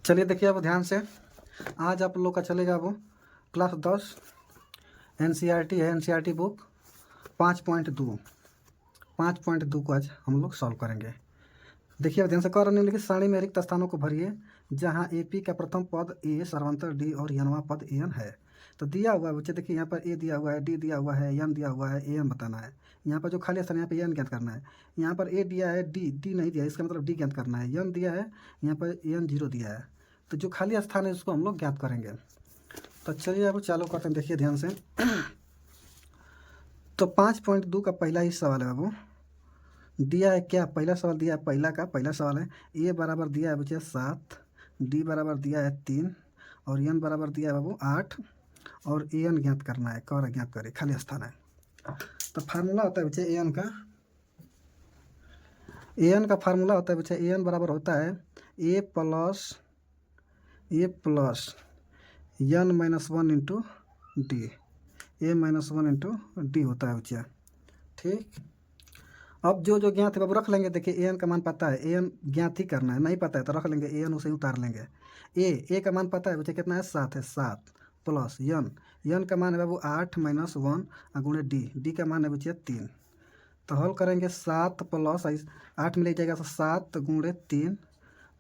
चलिए देखिए अब ध्यान से, आज आप लोग का चलेगा वो क्लास 10 एनसीईआरटी है। एनसीईआरटी बुक 5.2 को आज हम लोग सॉल्व करेंगे। देखिए अब ध्यान से, कर निम्नलिखित सारणी में रिक्त स्थानों को भरिए जहां एपी का प्रथम पद ए, सर्वांतर डी और एनवां पद एन है। तो दिया हुआ है बच्चे, देखिए यहाँ पर ए दिया हुआ है, डी दिया हुआ है, एन दिया हुआ है, एन बताना है। यहाँ पर जो खाली स्थान है यहाँ पर एन ज्ञात करना है। यहाँ पर ए दिया है, डी नहीं दिया है, इसका मतलब डी ज्ञात करना है। एन दिया है, यहाँ पर एन 0 दिया है। तो जो खाली स्थान है उसको हम लोग ज्ञात करेंगे। तो चलिए अब चालू करते हैं। देखिए ध्यान से, तो 5.2 का पहला ही सवाल है बाबू। दिया है क्या, पहला सवाल दिया है, पहला सवाल है ए बराबर दिया है बच्चे 7, डी बराबर दिया है 3 और एन बराबर दिया है बाबू 8 और ए एन ज्ञात करना है। कौन ज्ञात करे, खाली स्थान है। तो फार्मूला होता है बच्चे ए एन का, फार्मूला होता है बच्चे ए एन बराबर होता है a plus n minus 1 into d, a minus 1 into d होता है बच्चा। ठीक, अब जो ज्ञात है बाबू रख लेंगे। देखिए ए एन का मान पता है, ए एन ज्ञात ही करना है, नहीं पता है तो रख लेंगे ए एन, उसे उतार लेंगे। ए का मान पता है बच्चे कितना है, 7 है, 7 प्लस एन का मान है बाबू 8 माइनस 1 गुणे डी का मान है बच्चे 3। तो हल करेंगे 7 प्लस 8 में ले जाएगा तो 7 गुणे 3,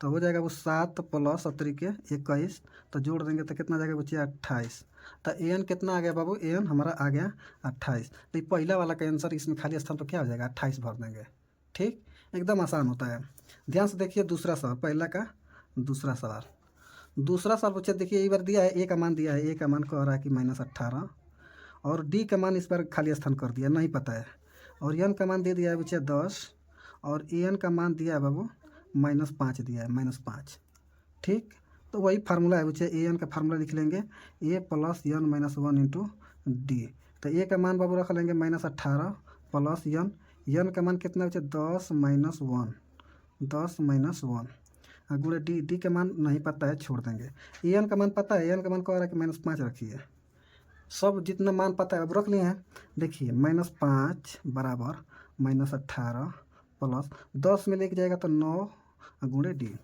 तो हो जाएगा वो 7 प्लस 21, तो जोड़ देंगे तो कितना जाएगा बच्चे 28। तो एन कितना आ गया बाबू, एन हमारा आ गया 28। तो ये पहला वाला का आंसर इसमें खाली स्थान पर क्या हो जाएगा, 28 भर देंगे। ठीक, एकदम आसान होता है। ध्यान से देखिए दूसरा सवाल, पहला का दूसरा सवाल बच्चे देखिए एक बार दिया है, ए का मान दिया है, ए का मान कह रहा है कि -18 और डी का मान इस बार खाली स्थान कर दिया, नहीं पता है। और एन का मान दे दिया है बच्चे 10 और एन का मान दिया है बाबू -5 दिया है, -5। ठीक, तो वही फार्मूला है बच्चे, ए एन का फार्मूला लिख लेंगे a plus n minus 1 into d. तो ए का मान बाबू रख लेंगे -18 प्लस एन का मान कितना बच्चे 10 माइनस 1 गुणे डी का मान नहीं पता है, छोड़ देंगे। ए एन का मान पता है, एन का मान कह रहा है कि -5 रखिए। सब जितना मान पता है अब रख लिए हैं। देखिए -5 बराबर -18 प्लस 10 में लेके जाएगा तो 9 गुणे डी,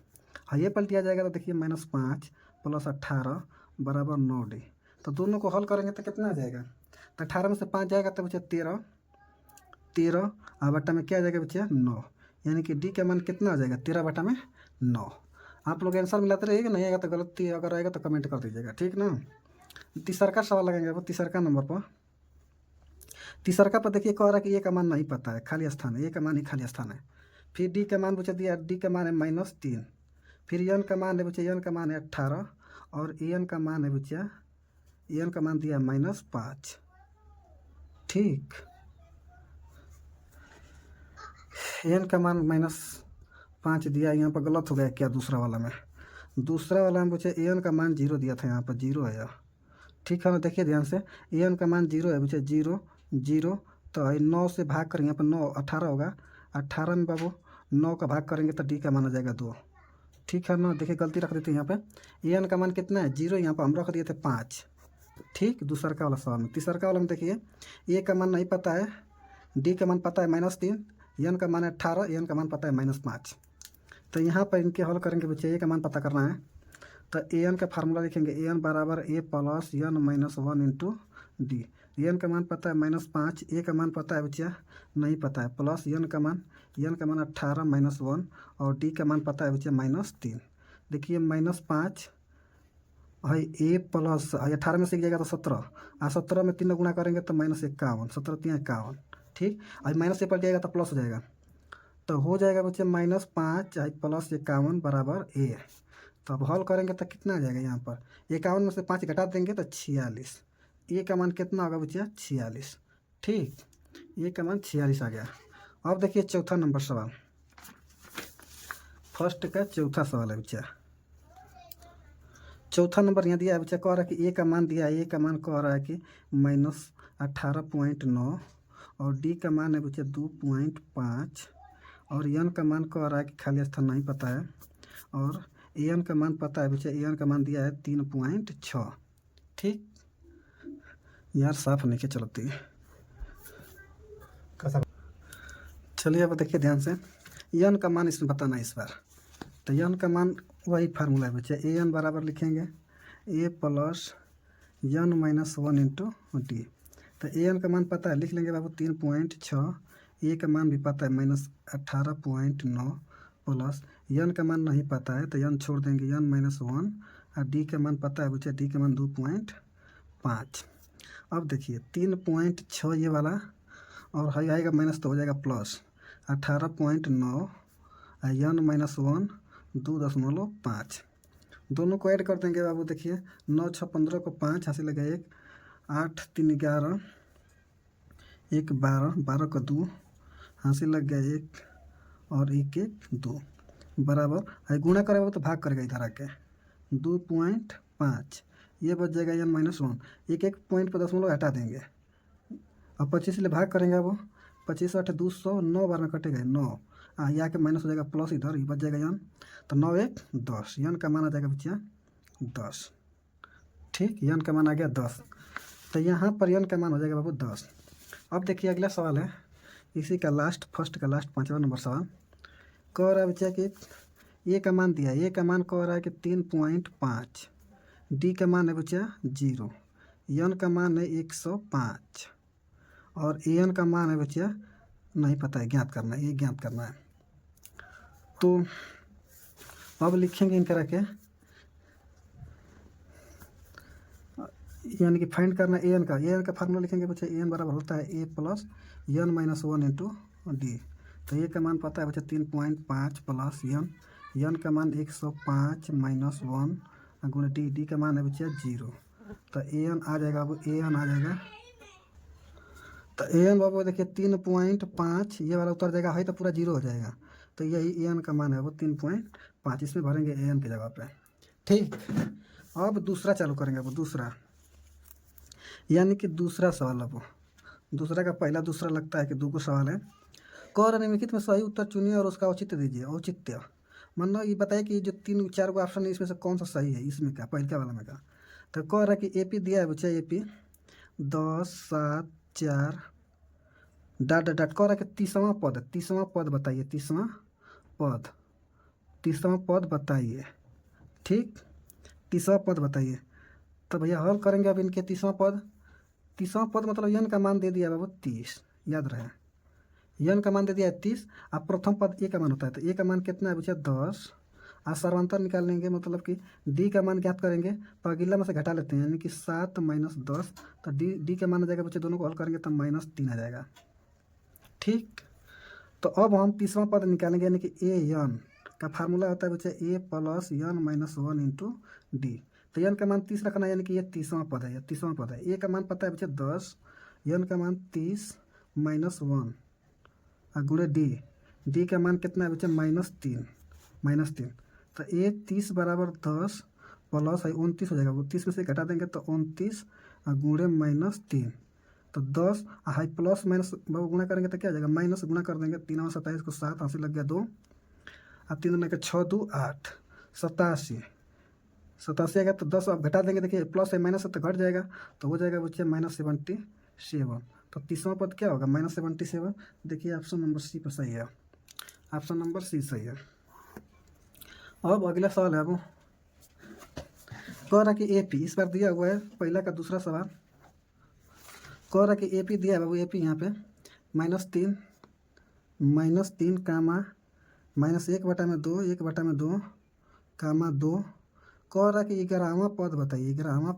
हाँ ये पलट दिया जाएगा तो देखिए -5 प्लस 18 बराबर 9D। तो दोनों को हल करेंगे तो कितना आ जाएगा, तो 18 में से 5 जाएगा तो बच्चे 13 और बटा में क्या आ जाएगा बच्चे 9, यानी कि डी का मान कितना आ जाएगा 13 बटा में 9। आप लोग आंसर मिलाते रहिएगा, नहीं आएगा तो गलती अगर आएगा तो कमेंट कर दीजिएगा, ठीक ना। तीसरा का सवाल लगेगा वो, तीसरा नंबर पर देखिए कह रहा है कि ए का मान नहीं पता है, खाली स्थान है, ए का मान ही खाली स्थान है। फिर डी का मान बच्चे दिया, डी का मान है -3, फिर एन का मान है बच्चे, एन का मान है 18 और एन का मान है बच्चा, एन का मान दिया है -5। ठीक, एन का मान -5 दिया, यहाँ पर गलत हो गया क्या, दूसरा वाला में बच्चे एन का मान 0 दिया था, यहाँ पर 0 है। ठीक है ना, देखिए ध्यान से, एन का मान 0 है बच्चे, 0 तो 9 से भाग करेंगे, यहाँ पर 9 18 होगा, 18 में बाबू 9 का भाग करेंगे तो डी का मान आ जाएगा 2। ठीक है ना, देखिए गलती रख देते हैं यहाँ पे, एन का मान कितना है 0, यहाँ पर हम रख दिए थे 5। ठीक, दूसरा का वाला सवाल में। तीसरा का वाला में देखिए ए का मान नहीं पता है, डी का मान पता है -3, एन का मान है 18, एन का मान पता है -5। तो यहाँ पर इनके हल करेंगे बच्चे, ए का मान पता करना है। तो ए एन का फार्मूला लिखेंगे, एन बराबर a plus n minus 1 into d. N का मान पता है -5, ए का मान पता है बच्चा नहीं पता है, प्लस एन का मान 18 माइनस 1 और डी का मान पता है बच्चा -3। देखिए -5 है, ए प्लस 18 में से जाएगा तो 17 और 17 में 3 गुणा करेंगे तो -51, 17 3 51। ठीक, और माइनस से पड़ जाएगा तो प्लस हो जाएगा, तो हो जाएगा बच्चे -5 प्लस 51 बराबर ए। तो अब हल करेंगे तो कितना आ जाएगा, यहाँ पर 51 में से 5 घटा देंगे तो 46। ए का मान कितना होगा बच्चा 46। ठीक, ए का मान 46 आ गया। अब देखिए चौथा नंबर सवाल, फर्स्ट का चौथा सवाल है बच्चा। चौथा नंबर यहाँ दिया है बच्चा, कह रहा है कि ए का मान दिया है, ए का मान कह रहा है कि -18.9 और डी का मान है बच्चा 2.5 और एन का मान कह रहा है कि खाली स्थान नहीं पता है और एन का मान पता है बच्चा, एन का मान दिया है 3.6। ठीक, यार साफ नहीं के चलती। चलिए अब देखिए ध्यान से, एन का मान इसमें बताना है इस बार। तो एन का मान वही फार्मूला है बच्चा, ए एन बराबर लिखेंगे a plus n minus 1 into d. तो ए एन का मान पता है, लिख लेंगे बाबू 3.6, ए का मान भी पता है -18.9 प्लस एन का मान नहीं पता है तो एन छोड़ देंगे एन माइनस 1, और डी का मान पता है बच्चा, डी का मान 2.5। अब देखिए 3.6 ये वाला और हाई आएगा माइनस तो हो जाएगा प्लस 18.9 एन माइनस 1 2.5, दोनों को ऐड कर देंगे बाबू। देखिए 9 6 15 को 5 हासिल लगा 1, 8 3 11, 1 12, 12 को 2 हासिल लग गया 1 और 1 1 2 बराबर है, गुणा करेगा तो भाग करेगा इधर आके 2.5, ये बच जाएगा एन माइनस 1, एक एक पॉइंट पर 10 हटा देंगे। अब 25 से भाग करेंगे अब 25 8 200, 9 बार में कटेगा 9, यहाँ के माइनस हो जाएगा प्लस, इधर ही बच जाएगा एन, तो 9 1 10, एन का मान आ जाएगा बच्चा 10। ठीक, एन का मान आ गया 10, तो यहाँ पर एन का मान हो जाएगा बाबू 10। अब देखिए अगला सवाल है इसी का लास्ट, फर्स्ट का लास्ट 5वां नंबर सवाल। कह रहा है बच्चा कि ए का मान दिया, ए का मान कह रहा है कि 3.5, डी का मान है बच्चा 0, एन का मान है 105 और ए एन का मान है बच्चा नहीं पता है, ज्ञात करना है, ये ज्ञात करना है। तो अब लिखेंगे इन करा के, यानी कि फाइंड करना ए एन का फार्मूला लिखेंगे बच्चा, ए एन बराबर होता है a plus n minus 1 into d. तो ए का मान पता है बच्चा 3.5 प्लस एन का मान 105 माइनस 1 गुणे डी का मान है बच्चा 0। तो ए एन आ जाएगा, अब ए एन आ जाएगा, तो ए एन बाबू देखिए 3.5, ये वाला उतर जाएगा, है तो पूरा 0 हो जाएगा, तो यही ए एन का मान है वो 3.5, इसमें भरेंगे ए एन की जगह पे। ठीक, अब दूसरा चालू करेंगे, अब दूसरा यानी कि दूसरा सवाल। अब दूसरा का पहला दूसरा लगता है कि दो सवाल है। कौर निम्नलिखित में सही उत्तर चुनिए और उसका औचित्य दीजिए। औचित्य मतलब ये बताए कि जो 3 4 गो ऑप्शन है इसमें से कौन सा सही है, इसमें का पहले वाला में का। तो कह रहा है कि एपी दिया है बच्चा, एपी 10 7 4 डाट कह रहा है कि 30वां पद बताइए, 30वां पद बताइए। ठीक, 30वां पद बताइए। तो भैया हल करेंगे अब इनके 30वां पद मतलब एन का मान दे दिया बाबू 30, याद रहे एन का मान दे दिया है 30, अब प्रथम पद ए का मान होता है, तो ए का मान कितना है बच्चा 10, और सर्वांतर निकाल लेंगे मतलब कि डी का मान ज्ञात करेंगे, तो अगला में से घटा लेते हैं, यानी कि 7 माइनस 10, तो डी का मान आ जाएगा बच्चे, दोनों को हल करेंगे तो -3 आ जाएगा। ठीक, तो अब हम 30वां पद निकालेंगे, यानी कि ए एन का फार्मूला होता है बच्चे a plus n minus 1 into d. तो एन का मान 30 रखना है, यानी कि ये 30वां पद है, ए का मान पता है बच्चे 10, एन का मान 30 माइनस 1 और गुणे डी का मान कितना है बच्चे -3। तो ए 30 बराबर 10 प्लस है 29 हो जाएगा, वो 30 में से घटा देंगे तो 29 और गुणे -3, तो 10 हाई प्लस माइनस गुणा करेंगे तो क्या हो जाएगा, माइनस गुणा कर देंगे, 3 और 27 को 7 हासिल लग गया 2 और 3 के 6 2 8 87 आएगा, तो 10 अब घटा देंगे, देखिए प्लस है माइनस है तो घट जाएगा, तो हो जाएगा बच्चे -77। तो 30वां पद क्या होगा -77। देखिए ऑप्शन नंबर सी पर सही है, ऑप्शन नंबर सी सही है। अब अगला सवाल है, अब कह रहा कि एपी इस बार दिया हुआ है, पहला का दूसरा सवाल कह रहा कि एपी दिया है बाबू, एपी यहाँ पे -3 कामा -1/2 1/2 कामा 2। कह रहा कि 11वां पद बताइए, 11वां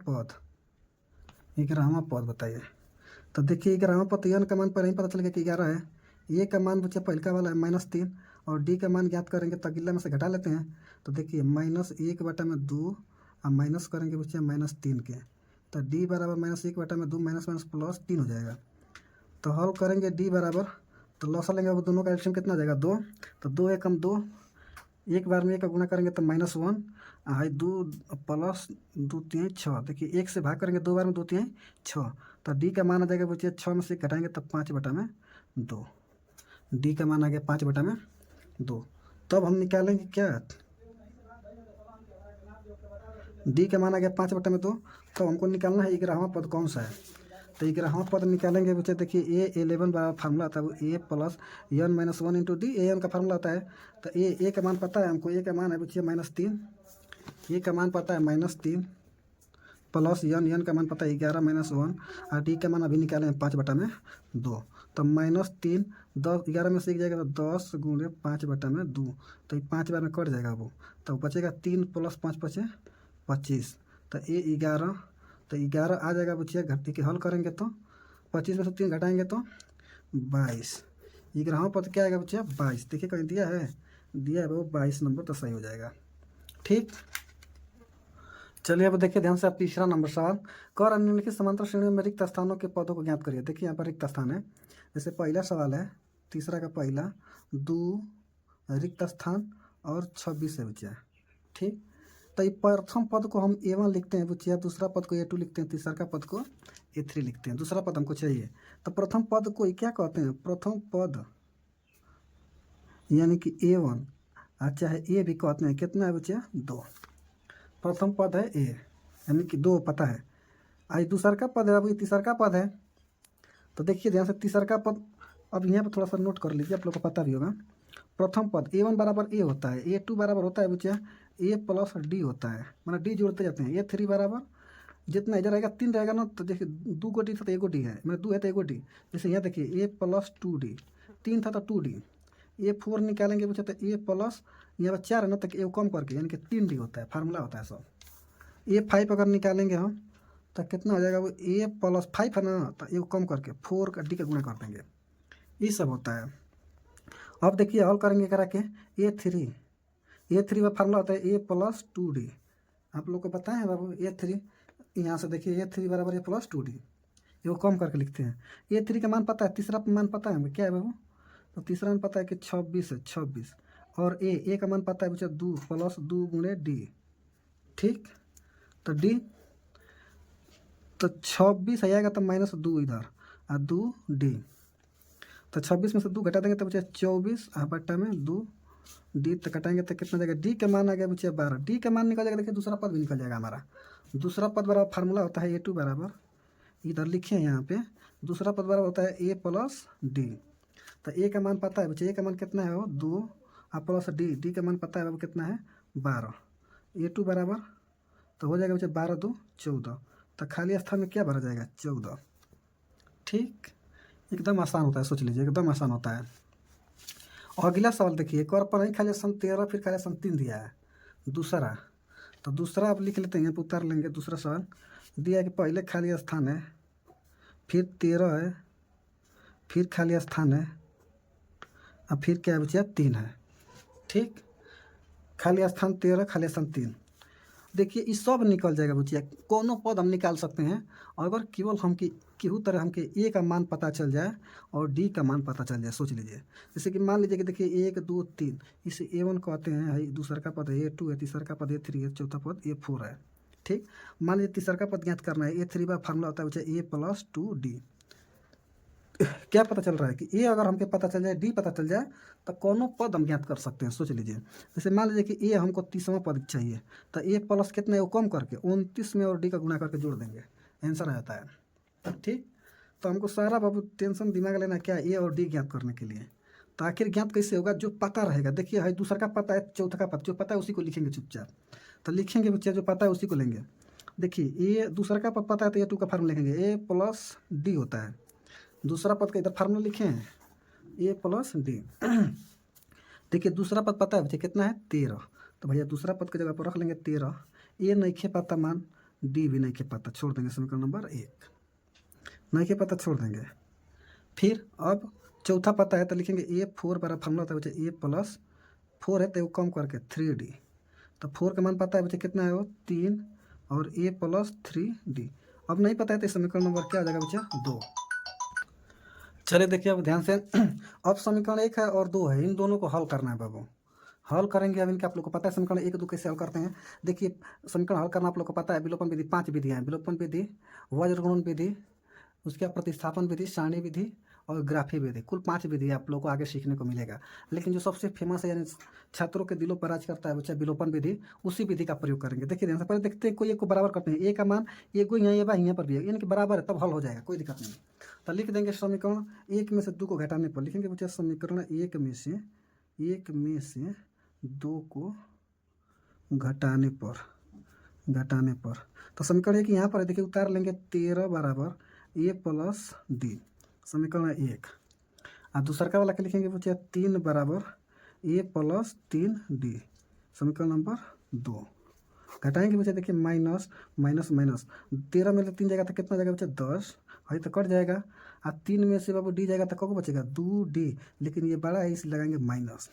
पद बताइए। तो देखिए 11वां पद, एन का मान पर नहीं पता चल गया कि 11 है, ए का मान बच्चे पहले वाला है -3 और डी का मान ज्ञात करेंगे तो अगला में से घटा लेते हैं, तो देखिए -1/2 और माइनस करेंगे बच्चे -3 के, तो डी बराबर -1/2 माइनस प्लस 3 हो जाएगा। तो हल करेंगे डी बराबर, तो लॉस लेंगे, अब दोनों का एल्शियम कितना हो जाएगा 2, तो 2 एकम 2, एक बार में एक का गुणा करेंगे तो -1 हाई 2 प्लस 2 3 6, देखिए 1 से भाग करेंगे 2 बार में 2 3 6, तो डी का मान आ जाएगा बच्चे 6 में से घटाएंगे तो 5/2, डी का मान आ गया 5/2। तब हम निकालेंगे क्या, डी का मान आ गया 5/2, तो हमको निकालना है 11वां पद कौन सा है। तो 11वां पद निकालेंगे बच्चे। देखिए A11 बराबर फार्मूला आता है A plus n minus 1 into D. A n का फार्मूला आता है। तो ए का मान पता है हमको। ए का मान है बच्चे -3। ए का मान पता है -3 प्लस n का मान पता है 11 माइनस 1 और डी का मान अभी निकाले हैं 5/2। तो -3 10 11 में से एक जाएगा तो 10 गुणे 5/2। तो ये 5 बार में कट जाएगा वो। तो बचेगा 3 प्लस 5 बचे 25। तो A11 तो 11 आ जाएगा बच्चे। घटी के हल करेंगे तो 25 में से 3 घटाएंगे तो 22। 11वां पद क्या आएगा बच्चे 22। देखिए कहीं दिया है वो 22 नंबर तो सही हो जाएगा। ठीक, चलिए अब देखिए ध्यान से आप तीसरा नंबर सवाल। कर निम्नलिखित समांतर श्रेणी में रिक्त स्थानों के पदों को ज्ञात करिए। देखिए यहाँ पर रिक्त स्थान है। जैसे पहला सवाल है तीसरा का पहला 2 रिक्त स्थान और 26 है बच्चा। ठीक, तो ये प्रथम पद को हम A1 लिखते हैं बच्चा, दूसरा पद को A2 लिखते हैं, तीसरा का पद को A3 लिखते हैं। दूसरा पद हमको चाहिए। तो प्रथम पद को क्या कहते हैं? प्रथम पद यानी कि A1 चाहे A भी कहते हैं। कितना है बच्चा 2। प्रथम पद है A यानी कि 2 पता है। आज दूसरा का पद है, अब ये तीसरा का पद है। तो देखिए ध्यान से तीसरा का पद अब यहाँ पर थोड़ा सा नोट कर लीजिए, आप लोग को पता भी होगा। प्रथम पद A1 बराबर A होता है, A2 बराबर होता है बच्चा A प्लस D होता है, मतलब D जोड़ते जाते हैं। A3 बराबर जितना इधर रहेगा 3 रहेगा ना, तो देखिए 2 को D था तो 1 D है, मतलब 2 है तो 1 D। जैसे यहाँ देखिए A प्लस 2D, 3 था तो 2D। A4 निकालेंगे बच्चा तो A प्लस यहाँ पर 4 है ना, तो A कम करके यानी कि 3D होता है, फार्मूला होता है सब। A5 अगर निकालेंगे हम तो कितना हो जाएगा वो A प्लस 5 है ना, तो A कम करके 4 का D का गुणा कर देंगे। ये सब होता है। अब देखिए हल करेंगे करा के A3 में फार्मूला होता है A प्लस 2D। आप लोग को पता है बाबू A3, यहाँ से देखिए A3 बराबर A प्लस 2D। ये कम करके लिखते हैं। A3 का मान पता है, तीसरा मान पता है हमें क्या है बाबू? तो तीसरा मान पता है कि 26 है, 26। और A का मान पता है बच्चा 2 प्लस 2 गुणे D। ठीक, तो D तो 26 आएगा तो -2 इधर और 2D। तो 26 में से 2 घटा देंगे तो बच्चा 24 बट्टा में 2D। तो घटाएंगे तो कितना जाएगा? D का मान आ गया बच्चा 12। D का मान निकल जाएगा। देखिए दूसरा पद भी निकल जाएगा हमारा। दूसरा पद बराबर फार्मूला होता है A2 बराबर, इधर लिखे हैं यहाँ पे, दूसरा पद बराबर होता है A प्लस D। तो A का मान पता है बच्चा, A का मान कितना है वो 2 प्लस D का मान पता है वो कितना है 12। A2 बराबर तो हो जाएगा बच्चा 12 2 14। तो खाली स्थान में क्या भरा जाएगा 14। ठीक, एकदम आसान होता है, सोच लीजिए एकदम आसान होता है। और अगला सवाल देखिए, एक और पर नहीं खाली सन 13 फिर खाली सन 3 दिया है दूसरा। तो दूसरा आप लिख लेते हैं, उतार लेंगे। दूसरा सवाल दिया है कि पहले खाली स्थान है, फिर 13 है, फिर खाली स्थान है, अब फिर क्या है बच्चा 3 है। ठीक, खाली स्थान 13, खाली स्थान 3। देखिए ये सब निकल जाएगा बच्चिया। कोनो पद हम निकाल सकते हैं अगर केवल हमके केहू तरह हमके A का मान पता चल जाए और D का मान पता चल जाए। सोच लीजिए जैसे कि मान लीजिए कि देखिए 1 2 3 इसे A1 कहते हैं, दूसरा का पद A2 है, तीसरा का पद A3 है, चौथा पद A4 है। ठीक, मान लीजिए तीसरा का पद ज्ञात करना है। A3 का फार्मूला होता है बच्चा A प्लस 2D। क्या पता चल रहा है कि A अगर हमके पता चल जाए, D पता चल जाए, तो कोनो पद हम ज्ञात कर सकते हैं। सोच लीजिए जैसे मान लीजिए कि A हमको 30वां पद चाहिए, तो A प्लस कितना है वो कम करके 29 में और D का गुणा करके जोड़ देंगे, आंसर आ जाता है। ठीक, तो हमको सारा बाबू टेंशन दिमाग लेना क्या A और D ज्ञात करने के लिए। तो आखिर ज्ञात कैसे होगा? जो पता रहेगा। देखिए है दूसरा का पता है, चौथा का पता, जो पता है उसी को लिखेंगे चुपचाप। तो लिखेंगे बच्चे जो पता है उसी को लेंगे। देखिए A दूसरा का पद पता है तो A2 का फार्मूला लिखेंगे A प्लस D होता है। दूसरा पद का इधर फार्मूला लिखे हैं A प्लस D। देखिए दूसरा पद पता है बच्चे कितना है 13, तो भैया दूसरा पद की जगह पर रख लेंगे 13। A नहीं खे पता मान, D भी नहीं खे पता, छोड़ देंगे समीकरण नंबर 1। नहीं खे पता छोड़ देंगे। फिर अब चौथा पता है तो लिखेंगे A4 बराबर फार्मूला होता है बच्चे A प्लस 4 है तो कम करके 3D। तो 4 का मान पता है बच्चे कितना है वो 3 और A प्लस 3D। अब नहीं पता है तो समीकरण नंबर क्या आ जाएगा बच्चा 2। चलिए देखिए अब ध्यान से अब समीकरण 1 है और 2 है, इन दोनों को हल करना है बाबू। हल करेंगे अब इनके, आप लोग को पता है समीकरण 1 2 कैसे हल करते हैं। देखिए समीकरण हल करना आप लोग को पता है, विलोपन विधि 5 विधियाँ हैं। विलोपन विधि, वज्रगुणन विधि, उसके बाद प्रतिस्थापन विधि, सारणी विधि और ग्राफी विधि, कुल 5 विधि आप लोगों को आगे सीखने को मिलेगा। लेकिन जो सबसे फेमस है यानी छात्रों के दिलों पर राज करता है बच्चा विलोपन विधि, उसी विधि का प्रयोग करेंगे। देखिए ध्यान से, पहले देखते हैं कोई एक को बराबर करते हैं, ए का मान ए को यहाँ यहाँ पर भी है, यानी कि बराबर है, तब हल हो जाएगा, कोई दिक्कत नहीं। तो लिख देंगे समीकरण 1 में से 2 को घटाने पर, लिखेंगे बच्चा समीकरण 1 में से 2 को घटाने पर तो समीकरण 1 यहाँ पर है, देखिए उतार लेंगे 13 बराबर ए प्लस डी, समीकरण 1। और दूसरा का वाला के लिखेंगे बच्चा 3 बराबर ए प्लस 3 डी, समीकरण नंबर 2। घटाएंगे बच्चा, देखिए माइनस माइनस माइनस, 13 में से 3 जाएगा तो कितना जाएगा बच्चा 10, है तो कट जाएगा। और 3 में से बाबू डी जाएगा तो कब बचेगा 2 डी, लेकिन ये बड़ा है इसलिए लगाएंगे माइनस,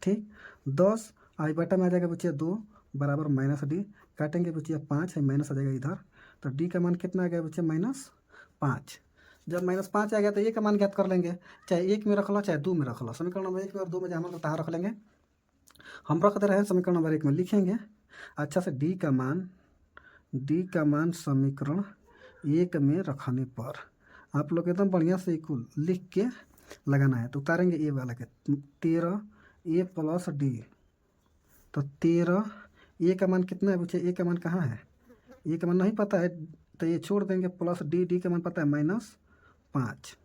ठीक। 10 आई बटा में आ जाएगा बच्चा 2 बराबर माइनस डी, काटेंगे बच्चा 5 है, माइनस आ जाएगा इधर, तो डी का मान कितना आ गया बच्चा -5। जब -5 आ गया तो ए का मान ज्ञात कर लेंगे, चाहे 1 में रख लो चाहे 2 में रख लो। समीकरण नंबर 1 में और 2 में जहाँ तहाँ रख लेंगे, हम रख दे रहे हैं समीकरण नंबर 1 में, लिखेंगे अच्छा से डी का मान समीकरण 1 में रखने पर आप लोग एकदम बढ़िया से कुल लिख के लगाना है। तो उतारेंगे ए वाला के 13 ए प्लस डी, तो 13 ए का मान कितना है बच्चे, ए का मान कहाँ है, ए का मान नहीं पता है तो ये छोड़ देंगे, प्लस डी का मान पता है -5,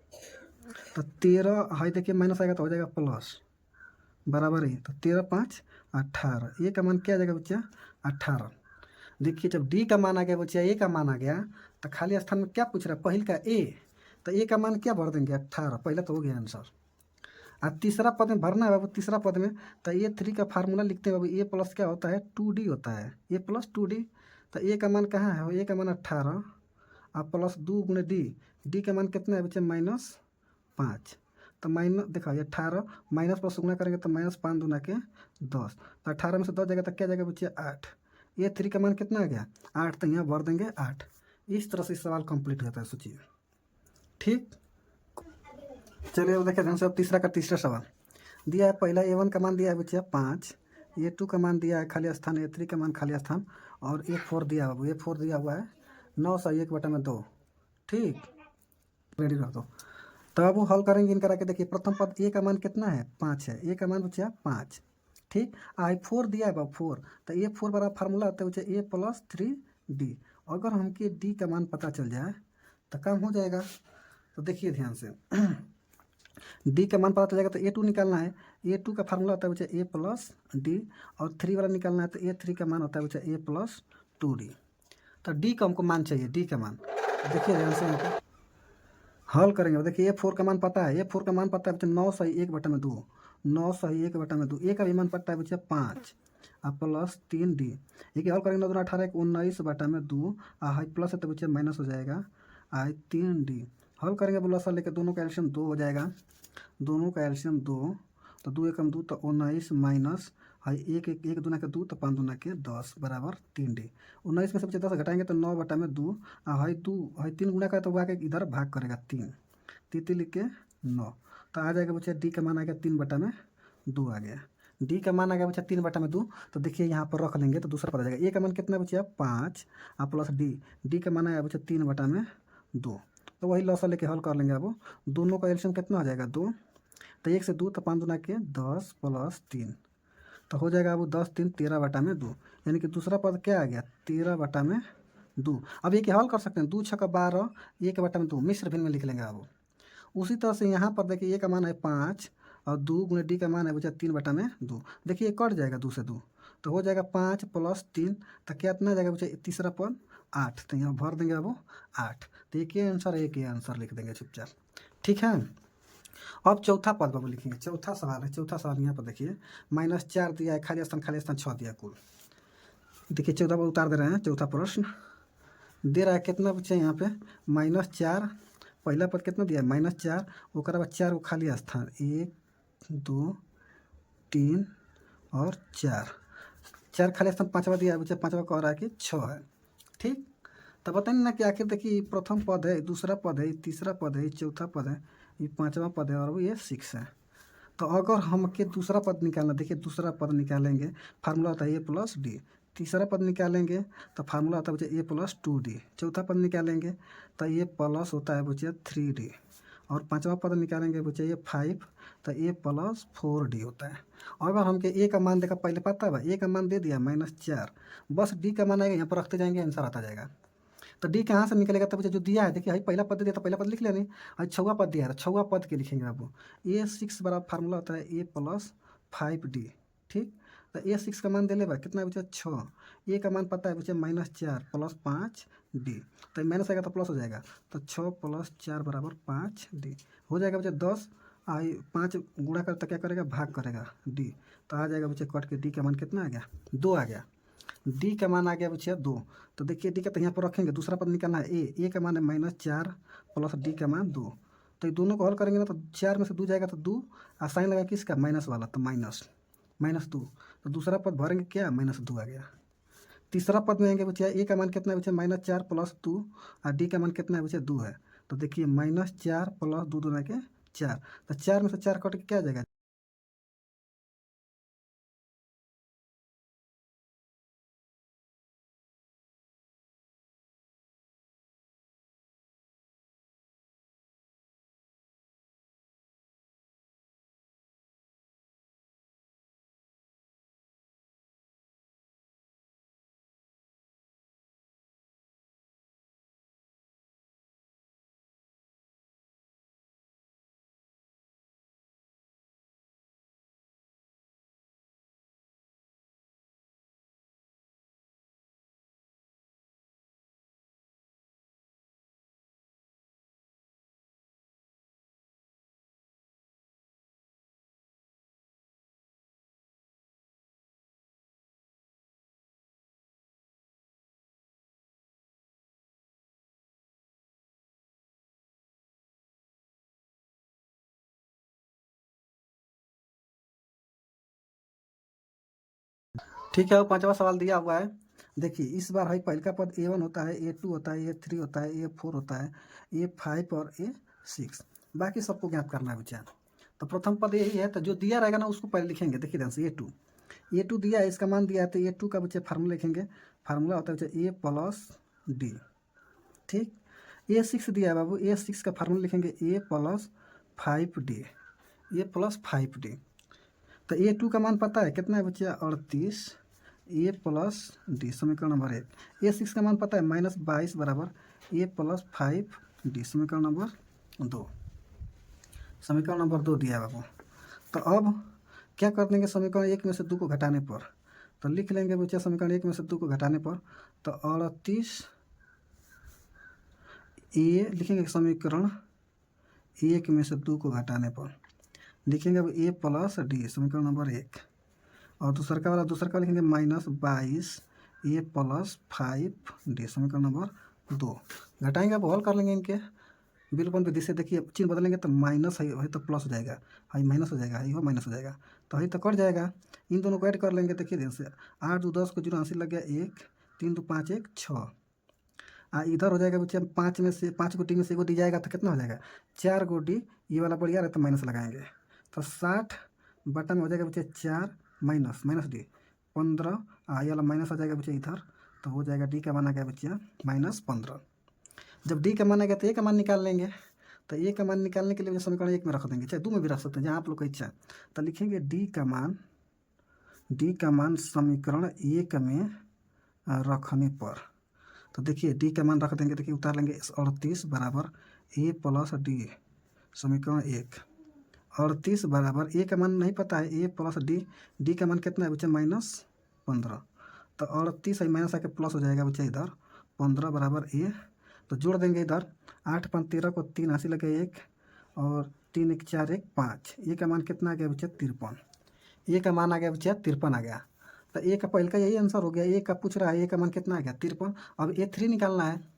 तो 13 है, देखिए माइनस आएगा तो हो जाएगा प्लस, बराबर ही, तो 13 5 18, ए का मान क्या आ जाएगा बच्चा 18। देखिए जब डी का मान आ गया बच्चा, ए का मान आ गया, तो खाली स्थान में क्या पूछ रहा है, पहले का ए, तो ए का मान क्या भर देंगे 18, पहले तो हो गया आंसर। और तीसरा पद में भरना है बाबू, तीसरा पद में तो A3 का फार्मूला लिखते हैं बाबू, ए प्लस क्या होता है 2D होता है, ए प्लस 2D, तो ए का मान कहाँ है, ए का मान 18 और प्लस 2 गुणे डी का मान कितना है बच्चे -5, तो माइनस देखा ये 18 माइनस प्लस गुना करेंगे तो -5 दूना के 10, तो 18 में से 10 जाएगा तो क्या जाएगा बच्चे 8, A3 का मान कितना आ गया 8, तो यहाँ भर देंगे 8। इस तरह से सवाल कंप्लीट होता है, सोचिए, ठीक। चलिए अब देखिए ध्यान से, अब तीसरा सवाल दिया है। पहला A1 का मान दिया है बच्चे 5, A2 का मान दिया है खाली स्थान, A3 का मान खाली स्थान, और A4 दिया हुआ, A4 दिया हुआ है 901/2, ठीक, रेडी रख दो। तो अब वो हल करेंगे इनका रख के, देखिए प्रथम पद ए का मान कितना है 5 है, ए का मान बच्चा 5, ठीक। I4 दिया है बाबू 4, तो A4 बराबर फार्मूला होता है बच्चा A प्लस 3D। अगर हमके डी का मान पता चल जाए तो काम हो जाएगा। तो देखिए ध्यान से डी का मान पता चल जाएगा तो A2 निकालना है, A2 का फार्मूला होता है बच्चा A प्लस डी, और 3 वाला निकालना है तो A3 का मान होता है बच्चा A प्लस 2D। तो डी का हमको मान चाहिए, डी का मान देखिए ध्यान से हमको हल करेंगे। देखिए A4 का मान पता है, A4 का मान पता है बच्चा 9/1/2, 9/1/2, ए का भी मान पता है बच्चा 5 और प्लस 3D, ये हल करेंगे 9 18 19/2, हाई प्लस है तो बच्चा माइनस हो जाएगा आई 3D। हल करेंगे बोला सर लेके, दोनों का एल्शियम 2 हो जाएगा, दोनों का एल्शियम 2, तो 2 एकम 2 तो 19 माइनस हाई 1 दूना के 2 तो 5 दूना के 10 बराबर 3D। 19 में से बच्चे 10 घटाएंगे तो 9/2, हाई 3 गुना का तो वो आके इधर भाग करेगा 3 लिख के 9, तो आ जाएगा बच्चा डी का मान आ गया 3/2 आ गया, डी का मान आ गया बच्चा 3/2। तो देखिए यहाँ पर रख लेंगे तो दूसरा पता जाएगा, ए का मान कितना बच्चा 5 और प्लस डी का मान आया बच्चा 3/2, तो वही लॉसा लेके हल कर लेंगे। अब दोनों का एल्शियम कितना आ जाएगा 2, तो 1 से 2 तो 5 दूना के 10 प्लस 3, तो हो जाएगा अब 10 3 13/2, यानी कि दूसरा पद क्या आ गया 13/2। अब ये क्या हल कर सकते हैं, 2 6 12 1/2 मिश्र भिन्न में लिख लेंगे। अब उसी तरह से यहाँ पर देखिए ए का मान है 5 और 2 गुणे डी का मान है बच्चा 3/2, देखिए कट जाएगा 2 से 2, तो हो जाएगा 5 प्लस 3, तो क्या इतना जाएगा बच्चा तीसरा पद 8, तो यहाँ भर देंगे अब 8, तो एक ही आंसर लिख देंगे चुपचाप, ठीक है। अब चौथा पद बाबू लिखेंगे, चौथा सवाल है, चौथा सवाल यहाँ पर देखिए -4 दिया है, खाली स्थान 6 दिया कुल। देखिए 14 पर उतार दे रहे हैं, चौथा प्रश्न दे रहा है कितना बच्चे यहाँ पे -4, पहला पद कितना दिया है -4, उसके बाद 4 को खाली स्थान 1 2 3 और 4 खाली स्थान, पाँचवा दिया है बच्चे, पाँचवा कह रहा है कि 6 है, ठीक। तो बताइए ना कि आखिर देखिए प्रथम पद है, दूसरा पद है, तीसरा पद है, चौथा पद है, ये 5वां पद है और ये 6 है। तो अगर हमके दूसरा पद निकालना, देखिए दूसरा पद निकालेंगे, फार्मूला होता है A प्लस डी, तीसरा पद निकालेंगे तो फार्मूला होता है बच्चे ए प्लस 2d। चौथा पद निकालेंगे तो ये प्लस होता है बच्चे 3d। और पांचवा पद निकालेंगे बच्चे ये 5 तो ए प्लस 4d होता है। और अगर हमके ए का मान देखा पहले पता है ए का मान दे दिया -4, बस डी का मान आएगा यहाँ पर रखते जाएंगे आंसर आता जाएगा। तो डी कहाँ से निकलेगा? तो बच्चे जो दिया है देखिए भाई पहला पद दिया तो पहला पद लिख लेने, और छवा पद दिया है छवा पद के लिखेंगे बाबू। A6 बराबर फार्मूला होता है ए प्लस 5d। ठीक, तो A6 का मान दे ले कितना बच्चा 6, ए का मान पता है बच्चा -4 प्लस 5d, तो माइनस आएगा तो प्लस हो जाएगा, तो 6 + 4 = 5d हो जाएगा बच्चा 10। आई 5 गुणा कर तो क्या करेगा भाग करेगा डी, तो आ जाएगा बच्चा कट के डी का मान कितना आ गया 2 आ गया। डी का मान आ गया बच्चा 2। तो देखिए डी का तो यहाँ पर रखेंगे, दूसरा पद निकालना है ए का मान है -4 प्लस डी का मान 2। तो ये दोनों को हल करेंगे ना तो 4 में से 2 जाएगा तो 2, और साइन लगा किसका माइनस वाला, तो -2। तो दूसरा पद भरेंगे क्या -2 आ गया। तीसरा पद में आएंगे बच्चा ए का मान कितना है बच्चा -4 + 2, और डी का मान कितना है बच्चा 2 है। तो देखिए -4 + 2 दूना के 4, तो 4 में से 4 कट के क्या आ जाएगा। ठीक है, और पांचवा सवाल दिया हुआ है। देखिए इस बार भाई पहले का पद A1 होता है, A2 होता है, A3 होता है, A4 होता है, A5 और A6, बाकी सबको ज्ञात करना है बच्चा। तो प्रथम पद यही है, तो जो दिया रहेगा ना उसको पहले लिखेंगे। देखिए ध्यान से A2 दिया है, इसका मान दिया है, तो A2 का बच्चे फार्मूला लिखेंगे। फार्मूला होता है बच्चे A प्लस डी। ठीक, A6 दिया है बाबू, A6 का फार्मूला लिखेंगे A plus 5D, A plus 5D। तो A2 का मान पता है कितना है बच्चा 38, ए प्लस डी समीकरण नंबर 1। A6 का मान पता है -22 = ए प्लस 5D समीकरण नंबर 2। समीकरण नंबर 2 दिया है बाबू। तो अब क्या कर देंगे समीकरण 1 में से 2 को घटाने पर, तो लिख लेंगे बच्चा समीकरण 1 में से 2 को घटाने पर, तो 38 ए लिखेंगे समीकरण 1 में से 2 को घटाने पर लिखेंगे अब ए प्लस डी समीकरण नंबर 1। और दूसरा का लिखेंगे -22 ए प्लस 5D समीकरण नंबर 2। घटाएंगे अब हल कर लेंगे इनके बिल्कुल विधि से। देखिए चिन्ह बदलेंगे तो माइनस है तो प्लस हो जाएगा, हाई माइनस हो जाएगा, हाई हो माइनस हो जाएगा, तो हाई तो कट जाएगा। इन दोनों को ऐड कर लेंगे। देखिए ध्यान से 8 2 10 को 0 80 लग गया 1, 3 2 5 1 6, इधर हो जाएगा बच्चे 5 में से 5 को डी में से एगो डी जाएगा तो कितना हो जाएगा 4 गो डी, ये वाला बढ़िया रहता है माइनस लगाएंगे तो 60 बटा में हो जाएगा बच्चे 4 माइनस डी 15, ये वाला माइनस आ जाएगा बच्चे इधर, तो हो जाएगा डी का मान आ गया बच्चे -15। जब डी का मान आ गया तो ए का मान निकाल लेंगे। तो ए का मान निकालने के लिए समीकरण 1 में रख देंगे, चाहे 2 में भी रख सकते हैं जहाँ आप लोग का इच्छा। तो लिखेंगे डी का मान समीकरण 1 में रखने पर, तो देखिए डी का मान रख देंगे। देखिए उतार लेंगे 38 = ए प्लस डी समीकरण 1। 38 बराबर ए का मान नहीं पता है ए प्लस डी का मान कितना है बच्चा -15, तो 38 है माइनस आके प्लस हो जाएगा बच्चा इधर 15 बराबर ए, तो जोड़ देंगे इधर 8 5 13 को 3 80 लगे 1, और 3 1 4 1 5, ए का मान कितना आ गया बच्चा 53, ए का मान आ गया बच्चा 53 आ गया। तो ए का पहले का यही आंसर हो गया। ए का पूछ रहा है ए का मान कितना आ गया 53, अब A3 निकालना है।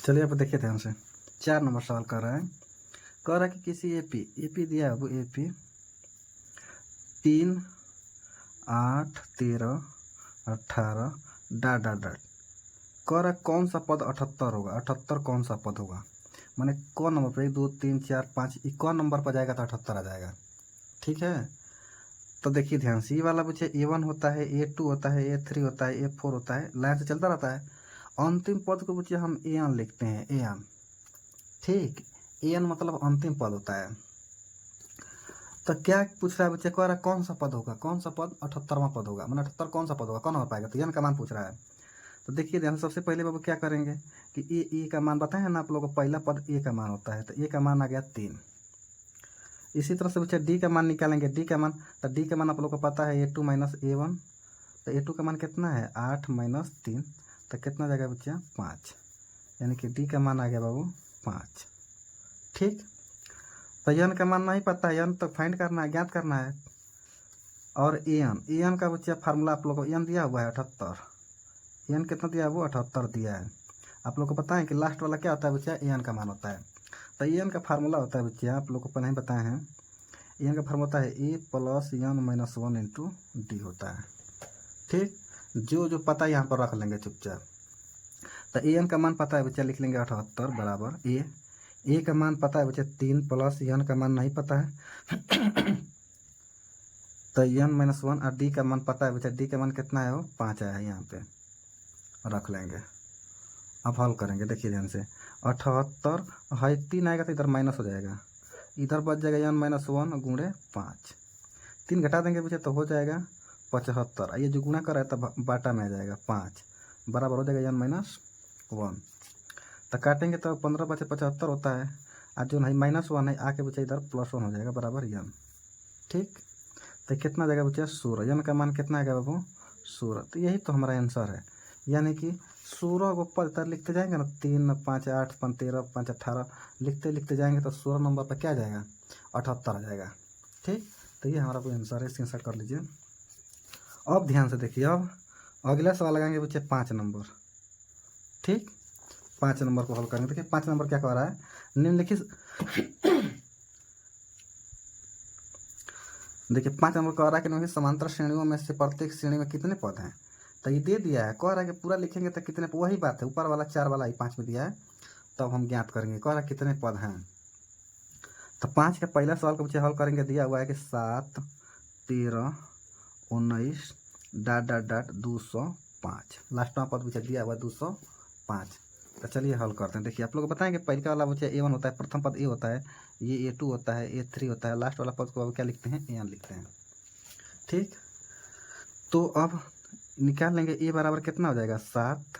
चलिए आप देखिए ध्यान से, 4 नंबर सवाल कर रहा है। कह रहा है कि किसी एपी दिया है, वो एपी 3, 8, 13, 18 डाट डाट डाट। कह रहा है कौन सा पद 78 होगा, 78 कौन सा पद होगा, माने कौन नंबर पर 1 2 3 4 5 कौन नंबर पर जाएगा तो 78 आ जाएगा। ठीक है, तो देखिए ध्यान से, ये वाला पूछे A1 होता है, A2 होता है, A3 होता है, A4 होता है, लाइन से चलता रहता है। अंतिम पद को पूछे हम एन लिखते हैं, एन। ठीक, एन मतलब अंतिम पद होता है। तो क्या पूछ रहा है बच्चे, कह रहा है कौन सा पद होगा, कौन सा पद 78वां पद होगा, मतलब 78 कौन सा पद होगा, कौन हो पाएगा, तो एन का मान पूछ रहा है। तो देखिए ध्यान, सबसे पहले बाबू क्या करेंगे कि ए का मान बताए ना आप लोगों को, पहला पद ए का मान होता है, तो ए का मान आ गया 3। इसी तरह से बच्चे डी का मान निकालेंगे, डी का मान, तो डी का मान आप लोगों को पता है A2 - A1, तो A2 का मान कितना है 8 - 3, तो कितना जाएगा बच्चा 5, यानी कि डी का मान आ गया बाबू 5। ठीक, तो एन का मान नहीं पता है, एन तो फाइंड करना है, ज्ञात करना है। और एन का बच्चा फार्मूला आप लोग को एन दिया हुआ है 78, एन कितना दिया है, वो 78 दिया है। आप लोग को पता है कि लास्ट वाला क्या होता है बच्चा, एन का मान होता है। तो एन का फार्मूला होता है बच्चा, आप लोग को पहले ही बताए हैं, एन का फार्मूला होता है A + n - 1 × d होता है। ठीक, जो पता है यहाँ पर रख लेंगे चुपचाप। तो एन का मान पता है बच्चा, लिख लेंगे 78 बराबर ए का मान पता है बच्चा 3 + एन का मान नहीं पता है तो n - 1, और डी का मान पता है बच्चा, डी का मान कितना है, वो 5 आया है, यहाँ पे रख लेंगे। अब हल करेंगे, देखिए ध्यान से, 78 है 3 आएगा तो इधर माइनस हो जाएगा, इधर बच जाएगा n - 1 × 5, 3 घटा देंगे बच्चा तो हो जाएगा 75। ये जो गुणा कर रहा है तब बाटा में आ जाएगा 5 बराबर हो जाएगा n - 1। तो काटेंगे तो 15 बचे 75 होता है, और जो नहीं -1 है आके बच्चा इधर +1 हो जाएगा बराबर n। ठीक, तो कितना जाएगा बच्चा 16, n का मान कितना आएगा बाबू 16। तो यही तो हमारा आंसर है, यानी कि 16 को पद तक लिखते जाएंगे ना, 3 5 8 5 13 5 18 लिखते लिखते जाएंगे तो 16 नंबर पर क्या आ जाएगा 78 आ जाएगा। ठीक, तो ये हमारा कोई आंसर है, स्क्रीनशॉट कर लीजिए। अब ध्यान से देखिए, अब अगला सवाल लगाएंगे बच्चे 5 नंबर। ठीक, 5 नंबर को हल करेंगे। देखिए 5 नंबर क्या कह रहा है, निम्नलिखित देखिए 5 नंबर कह रहा है कि निम्नलिखित समांतर श्रेणियों में से प्रत्येक श्रेणी में कितने पद हैं। तो ये दे दिया है, कह रहा है कि पूरा लिखेंगे तो कितने, वही बात है, ऊपर वाला 4 वाला ही 5 में दिया है, तब हम ज्ञात करेंगे। कह रहा है कितने पद हैं, तो 5 का पहला सवाल का बच्चे हल करेंगे, दिया हुआ है कि 7 13 19 डाट डाट डाट 205, लास्ट में पद बच्चे दिया हुआ है 205। तो चलिए हल करते हैं। देखिए आप लोग बताएंगे, पहले वाला बच्चे A1 होता है, प्रथम पद A होता है, ये A2 होता है, A3 होता है, लास्ट वाला पद को अब क्या लिखते हैं, एन लिखते हैं। ठीक, तो अब निकाल लेंगे A बराबर कितना हो जाएगा 7,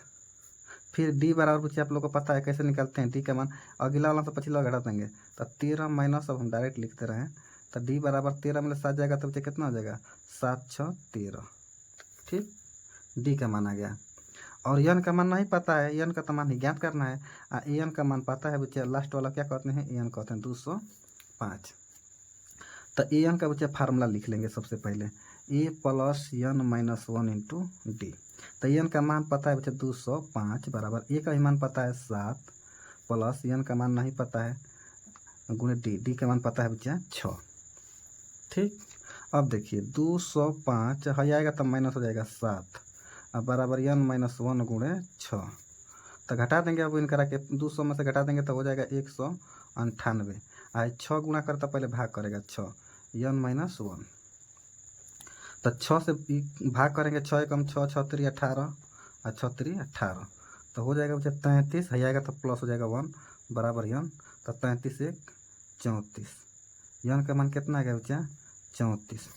फिर D बराबर बच्चे आप लोग को पता है कैसे निकालते हैं, D का मान अगला वाला तो पिछला घटा देंगे, तो 13 माइनस, अब हम डायरेक्ट लिखते रहें, तो D बराबर 13 में 7 जाएगा तो बच्चे कितना हो जाएगा 7 6 13। ठीक, D का मान आ गया। और एन का मान नहीं पता है, एन का तो मान ही ज्ञात करना है, और एन का मान पता है बच्चे, लास्ट वाला क्या कहते हैं, एन कहते हैं 205। तो एन का बच्चे फार्मूला लिख लेंगे सबसे पहले, A + n - 1 × d। तो एन का मान पता है बच्चे 205 बराबर, ए का ही मान पता है 7 प्लस एन का मान नहीं पता है गुणे डी का मान पता है बच्चा 6। ठीक, अब देखिए 205 है आएगा तो माइनस हो जाएगा 7, अब बराबर n - 1 × 6, तो घटा देंगे, अब इन करा के 200 में से घटा देंगे तो हो जाएगा 198, आज 6 गुणा करता पहले भाग करेगा 6, n - 1, तो 6 से भाग करेंगे, 6 एकम 6 6 3 18 और 6 3 18, तो हो जाएगा बच्चा 33, है आएगा तो प्लस हो जाएगा 1 बराबर n, तो 33 1 34, n का मान कितना आ गया बच्चा 34।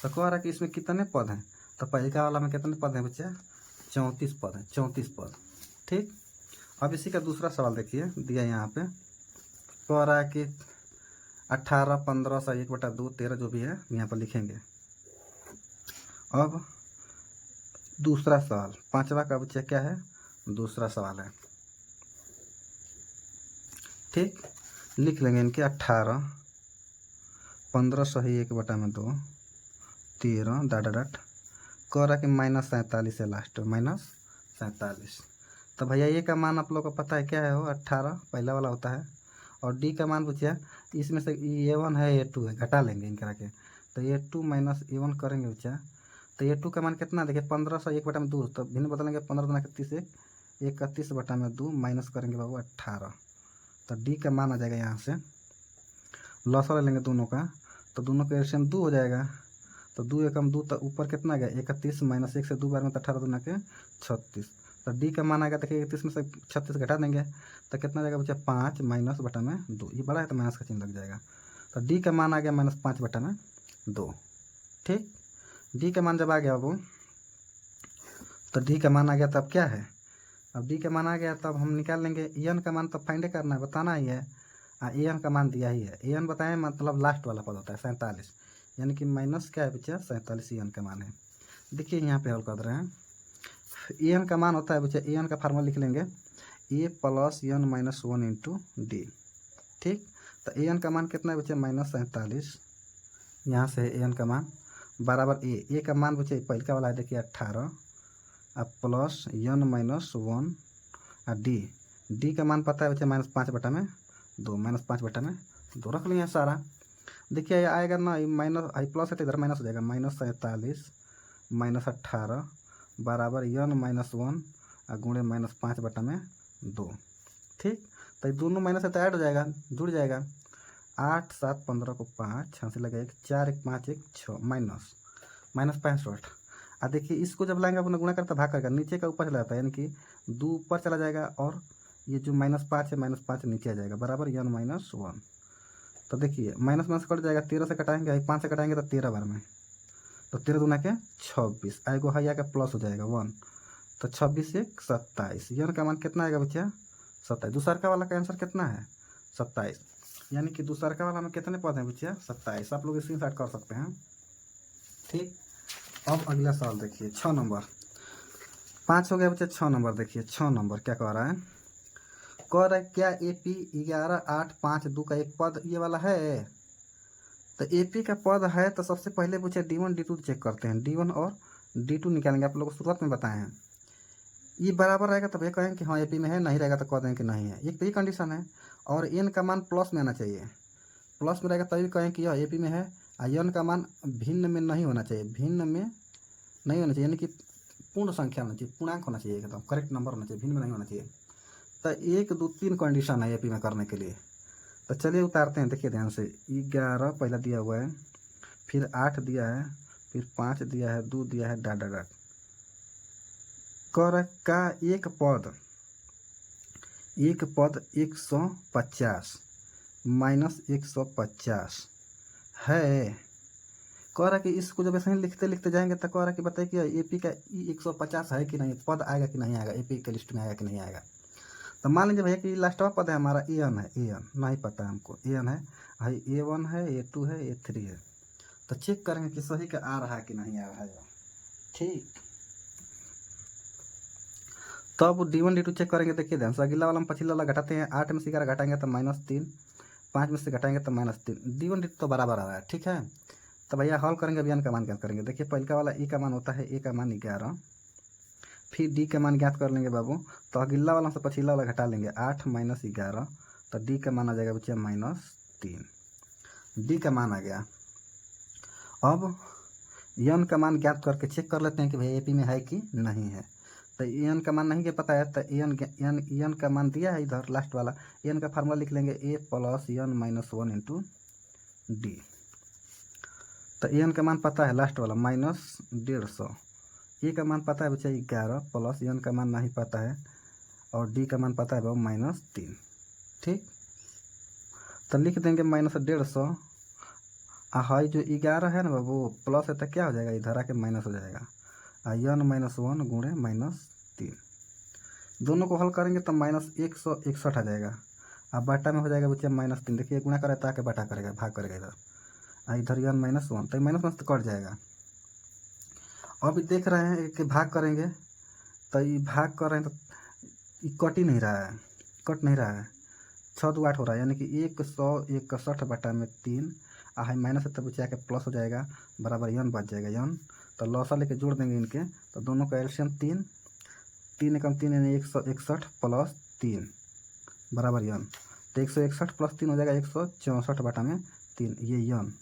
तो कह रहा है कि इसमें कितने पद हैं, तो पहले का वाला में कितने पद हैं बच्चा 34 पद हैं, 34 पद। ठीक, अब इसी का दूसरा सवाल देखिए, दिया यहाँ पे, कह रहा है कि 18 15 से 1/2 13 जो भी है यहाँ पर लिखेंगे। अब दूसरा सवाल, 5वां का बच्चा क्या है, दूसरा सवाल है। ठीक, लिख लेंगे इनके 18 15 सही 1/2 13 डाट डाट, कह रहा कि -47 है लास्ट, -47। तो भैया ए का मान आप लोग को पता है क्या है, वो 18 पहला वाला होता है। और डी का मान पूछिए, इसमें से A1 है A2 है, घटा लेंगे इनकरा के, तो A2 माइनस A1 करेंगे बच्चा। तो A2 का मान कितना देखिए 1500 1/2, तो भिन्न बदलेंगे 15 दूना 31 31/2 माइनस करेंगे बाबू 18। तो डी का मान आ जाएगा यहाँ से, लॉस ले लेंगे दोनों का, तो दोनों का एल्सियम 2 हो जाएगा। तो 2 एकम 2, तो ऊपर कितना गया 31 माइनस 1 से 2 बार में, तो 18 दूना के 36। तो डी का मान आएगा देखिए 31 में से 36 घटा देंगे तो कितना जाएगा बच्चा 5 माइनस बटा में 2, ये बड़ा है तो माइनस का चिन्ह लग जाएगा। तो डी का मान आ गया -5 बटा में 2। ठीक, डी का मान जब आ गया बाबू, तो डी का मान आ गया तब क्या है, अब डी का मान आ गया तब हम निकाल लेंगे एन का मान, तो फाइंड करना है, बताना ही है। एन का मान दिया ही है, एन बताएं मतलब लास्ट वाला पद होता है 47, यानी कि माइनस क्या है बच्चा 47 एन का मान है। देखिए यहाँ पे हल कर रहे हैं, एन का मान होता है बच्चा, एन का फार्मूला लिख लेंगे a plus n minus 1 into d. ठीक, तो एन का मान कितना है बच्चा -47, यहाँ से एन का मान बराबर ए का मान बच्चे पहले का वाला है देखिए 18, अब प्लस एन माइनस 1 और डी का मान पता है बच्चे -5 बटा में 2, -5 बटा में 2 रख लिए सारा। देखिए आएगा ना, माइनस आई प्लस है तो इधर माइनस हो जाएगा, -47 -18 बराबर एन माइनस 1 और गुणे -5 बटा में 2। ठीक, तो ये दोनों माइनस है तो ऐड हो जाएगा, जुड़ जाएगा। 8 7 15 को 5 हंसी लगा 1 4 1 5 1 6 -65। और देखिए इसको जब लाएंगे अपना गुणा करता भाग करेगा, नीचे का ऊपर चला जाता है, यानी कि 2 ऊपर चला जाएगा और ये जो -5 है -5 नीचे आ जाएगा बराबर एन माइनस 1। तो देखिए माइनस माइनस कट जाएगा, 13 से कटाएंगे 5 से कटाएंगे तो 13 बार में, तो 13 दूना के 26, आएगा है का प्लस हो जाएगा 1, तो 26 1 27, एन का मान कितना आएगा बच्चा 27। दूसरा वाला का आंसर कितना है 27, यानी कि दूसरा वाला में कितने पद हैं बच्चा 27। आप लोग स्क्रीनशॉट कर सकते हैं। ठीक, अब अगला सवाल देखिए 6 नंबर, 5 हो गया बच्चा, 6 नंबर देखिए, 6 नंबर क्या कह रहा है, कह रहा है क्या AP 11 8 5 2 का एक पद ये वाला है। तो AP का पद है तो सबसे पहले पूछे D1 D2 चेक करते हैं, D1 और D2 निकालेंगे, आप लोगों को शुरुआत में बताए हैं। ये बराबर रहेगा तब ये कहेंगे कि हाँ AP में है, नहीं रहेगा तो कह देंगे कि नहीं है, एक तो ये कंडीशन है। और एन का मान प्लस में आना चाहिए, प्लस में रहेगा तभी कहें कि यह AP में है। और एन का मान भिन्न में नहीं होना चाहिए, भिन्न में नहीं होना चाहिए, यानी कि पूर्ण संख्या होना चाहिए, पूर्णांक होना चाहिए, एकदम करेक्ट नंबर होना चाहिए, भिन्न में नहीं होना चाहिए। तो 1 2 3 कंडीशन है AP में करने के लिए। तो चलिए उतारते हैं, देखिए ध्यान से, 11 पहला दिया हुआ है, फिर 8 दिया है, फिर 5 दिया है, 2 दिया है, डॉट डॉट डॉट। कर का एक पद 150 माइनस 150 है। कह रहा कि इसको जब ऐसे ही लिखते लिखते जाएंगे तो कह रहा कि बताइए कि AP का 150 है कि नहीं, पद आएगा कि नहीं आएगा, AP के लिस्ट में आएगा कि नहीं आएगा। तो मान लीजिए भैया कि लास्ट वाला पद है हमारा एन है, एन नहीं पता है हमको, एन है भाई, A1 है, A2 है, A3 है। तो चेक करेंगे कि सही का आ रहा है कि नहीं आ रहा है। ठीक, तो अब D1 D2 चेक करेंगे। देखिए ध्यान से, अगला वाला हम पिछला वाला घटाते हैं, 8 में से 11 घटाएंगे तो -3, 5 में से घटाएंगे तो -3, D1 D2 तो बराबर आ रहा है। ठीक है, तो भैया हल करेंगे, अभी एन का मान ज्ञात करेंगे। देखिए पहला वाला E का मान होता है, A का मान 11, फिर D का मान ज्ञात कर लेंगे बाबू। तो अगला वाला से पिछला वाला घटा लेंगे, 8 माइनस 11, तो D का मान आ जाएगा बच्चे -3, D का मान आ गया। अब एन का मान ज्ञात करके चेक कर लेते हैं कि भाई AP में है कि नहीं है। तो एन का मान नहीं के पता है, तो एन का मान दिया है इधर लास्ट वाला, एन का फार्मूला लिख लेंगे A plus n minus 1 into d. तो एन का मान पता है लास्ट वाला -150, ए का मान पता है बच्चा 11 प्लस एन का मान नहीं पता है, और डी का मान पता है बाबू -3। ठीक, तो लिख देंगे -150, हाई जो 11 है ना बाबू प्लस है तो क्या हो जाएगा, इधर आके माइनस हो जाएगा, एन माइनस 1 गुणे -3, दोनों को हल करेंगे तो -161 आ जाएगा। अब बाटा में हो जाएगा बच्चा -3, देखिए गुणा करे ताकि बाटा करेगा, भाग करेगा इधर एन -1, तो -1 तो कट जाएगा। अब देख रहे हैं कि भाग करेंगे, तो ये भाग कर रहे हैं तो ये कट ही नहीं रहा है, कट नहीं रहा है, 6 2 8 हो रहा है, यानी कि 161 बटा में 3, हाई माइनस है तब बच्चा के प्लस हो जाएगा बराबर एन बच जाएगा एन। तो लॉसा लेके जोड़ देंगे इनके, तो दोनों का एल्शियम 3, 3 एकम 3 यानी 161 प्लस 3 बराबर यन। तो 161 प्लस 3 हो जाएगा 164 बटा में 3, ये यन।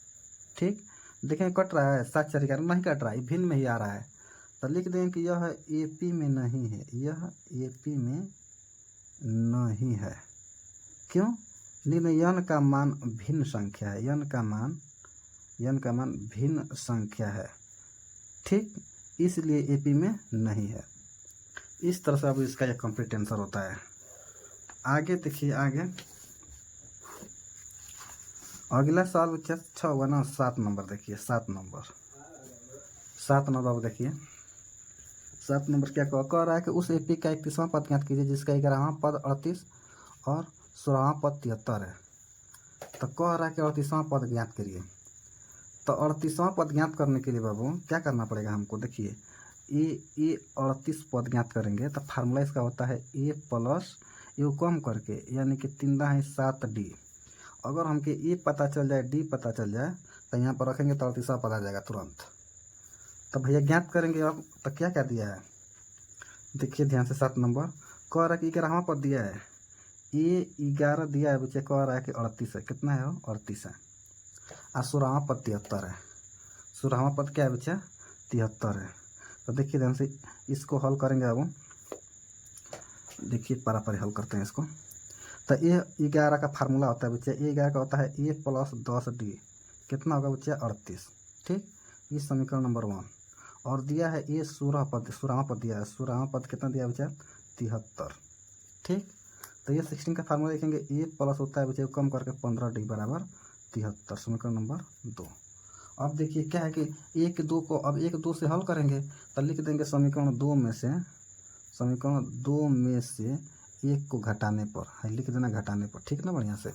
ठीक, देखें कट रहा है, 7 4 11 नहीं कट रहा है, भिन्न में ही आ रहा है। तो लिख दें कि यह AP में नहीं है, यह AP में नहीं है। क्यों? निम्न यन का मान भिन्न संख्या है, यन का मान भिन्न संख्या है। ठीक, इसलिए AP में नहीं है। इस तरह से अब इसका एक कंप्लीट आंसर होता है। आगे देखिए, आगे अगला सवाल बच्चा 6 हुआ ना, 7 नंबर देखिए, 7 नंबर अब देखिए 7 नंबर क्या कह रहा है कि उस AP का 31वां पद ज्ञात कीजिए जिसका 11वां पद 38 और 16वां पद 73 है। तो कह रहा है कि 38वां पद ज्ञात करिए। तो 38वां पद ज्ञात करने के लिए बाबू क्या करना पड़ेगा हमको, देखिए ये 38 पद ज्ञात करेंगे तो फार्मूला इसका होता है A प्लस ये कम करके, यानी कि 3 है 7D। अगर हमके A पता चल जाए, D पता चल जाए, तो यहाँ पर रखेंगे तो 38वां पद आ जाएगा तुरंत। तो भैया ज्ञात करेंगे अब। तो क्या क्या दिया है देखिए ध्यान से, 7 नंबर कह रहा है कि 11वां पद दिया है, A 11 दिया है बच्चे, कह रहा है कि 38 है। कितना है वो? 38 है। और 16वां पद 73 है। 16वां पद क्या है बच्चा? 73 है। तो देखिए ध्यान से इसको हल करेंगे। अब देखिए पारापारी हल करते हैं इसको। तो ये 11 का फार्मूला होता है बच्चे, ये 11 का होता है A प्लस 10D। कितना होगा बच्चे? 38। ठीक, ये समीकरण नंबर 1। और दिया है A 16वां पद दिया है। 16वां पद कितना दिया बच्चा? 73। ठीक, तो ये 16 का फार्मूला देखेंगे, A प्लस होता है बच्चे कम करके 15D बराबर 73, समीकरण नंबर 2। अब देखिए क्या है कि 1 2 को अब 1 2 से हल करेंगे तो लिख देंगे समीकरण 2 में से 1 को घटाने पर है, लिख देना घटाने पर। ठीक ना, बढ़िया से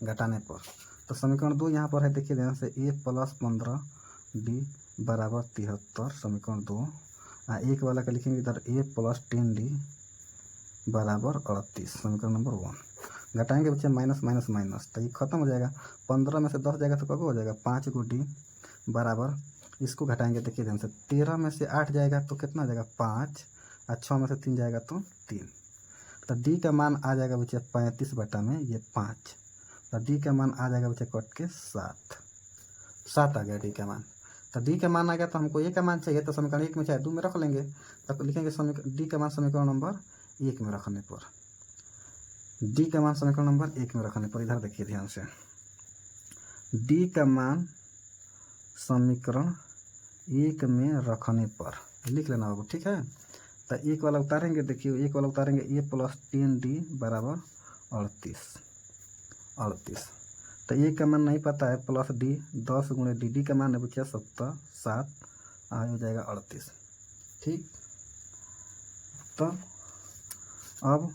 घटाने पर। तो समीकरण 2 यहाँ पर है, देखिए ध्यान से A प्लस 15D बराबर 73, समीकरण 2। 1 वाला का लिखेंगे इधर A प्लस 10D बराबर 38, समीकरण नंबर 1। घटाएंगे बच्चे माइनस माइनस माइनस, तो ये खत्म हो जाएगा। 15 में से 10 जाएगा तो कब हो जाएगा? 5 को D बराबर, इसको घटाएंगे देखिए ध्यान से, 13 में से 8 जाएगा तो कितना जाएगा? 5। और 6 में से 3 जाएगा तो 3। तो D का मान आ जाएगा बच्चे 35 बटा में ये 5। तो D का मान आ जाएगा बच्चे कट के 7 आ गया D का मान। तो D का मान आ गया तो हमको A का मान चाहिए, तो समीकरण 1 में चाहे 2 में रख लेंगे। तब लिखेंगे D का मान समीकरण नंबर 1 में रखने पर, D का मान समीकरण नंबर 1 में रखने पर, इधर देखिए ध्यान से, D का मान समीकरण 1 में रखने पर लिख लेना होगा। ठीक है, तो 1 वाला उतारेंगे, देखिए 1 वाला उतारेंगे A प्लस 10D बराबर 38। तो A का मान नहीं पता है, प्लस D 10 गुणे D का मान है बच्चा 7 हो जाएगा 38। ठीक, तो अब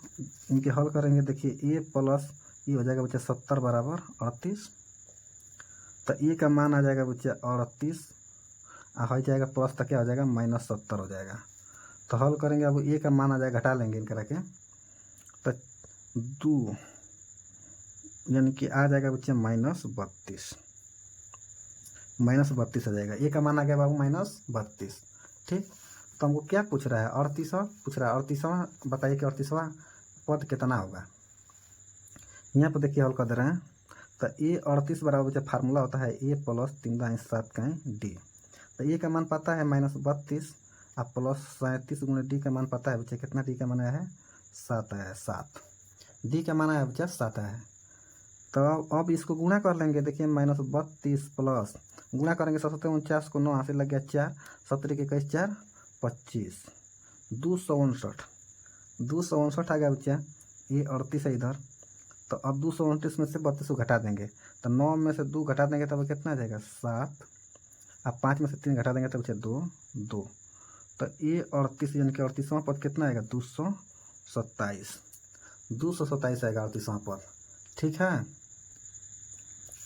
इनके हल करेंगे, देखिए A प्लस ये हो जाएगा बच्चा 70 बराबर 38। तो A का मान आ जाएगा बच्चा 38 हो जाएगा, प्लस तक क्या हो जाएगा? माइनस 70 हो जाएगा। तो हल करेंगे, अब A का मान आ जाएगा, घटा लेंगे इनका के, तो 2 यानी कि आ जाएगा बच्चे माइनस 32 आ जाएगा। A का मान आ गया बाबू माइनस 32। ठीक, तो हमको क्या पूछ रहा है? 38वां पूछ रहा है। 38वां बताइए कि 38वां पद कितना होगा। यहाँ पर देखिए हल कर दे रहे हैं। तो A 38 बराबर बच्चे फार्मूला होता है A प्लस 3 दाएँ 7 का D। तो A का मान पता है माइनस 32 और प्लस 37 गुणे D का मान पता है बच्चे, कितना D का मान आया है? 7 आया है, 7 D का मान आया बच्चा 7 आया है। तो अब इसको गुणा कर लेंगे, देखिए माइनस 32 प्लस गुणा करेंगे 7 49 को 9 से लग गया 4, 17 के 21 4 25, 259 आ गया बच्चा। ये 38 है इधर, तो अब 229 में से 32 को घटा देंगे, तो 9 में से 2 घटा देंगे तब कितना आ जाएगा? 7। अब 5 में से 3 घटा देंगे तब बच्चा 2। तो ये 38 यानी कि 38वां पद कितना आएगा? 227 आएगा 38वां पद। ठीक है,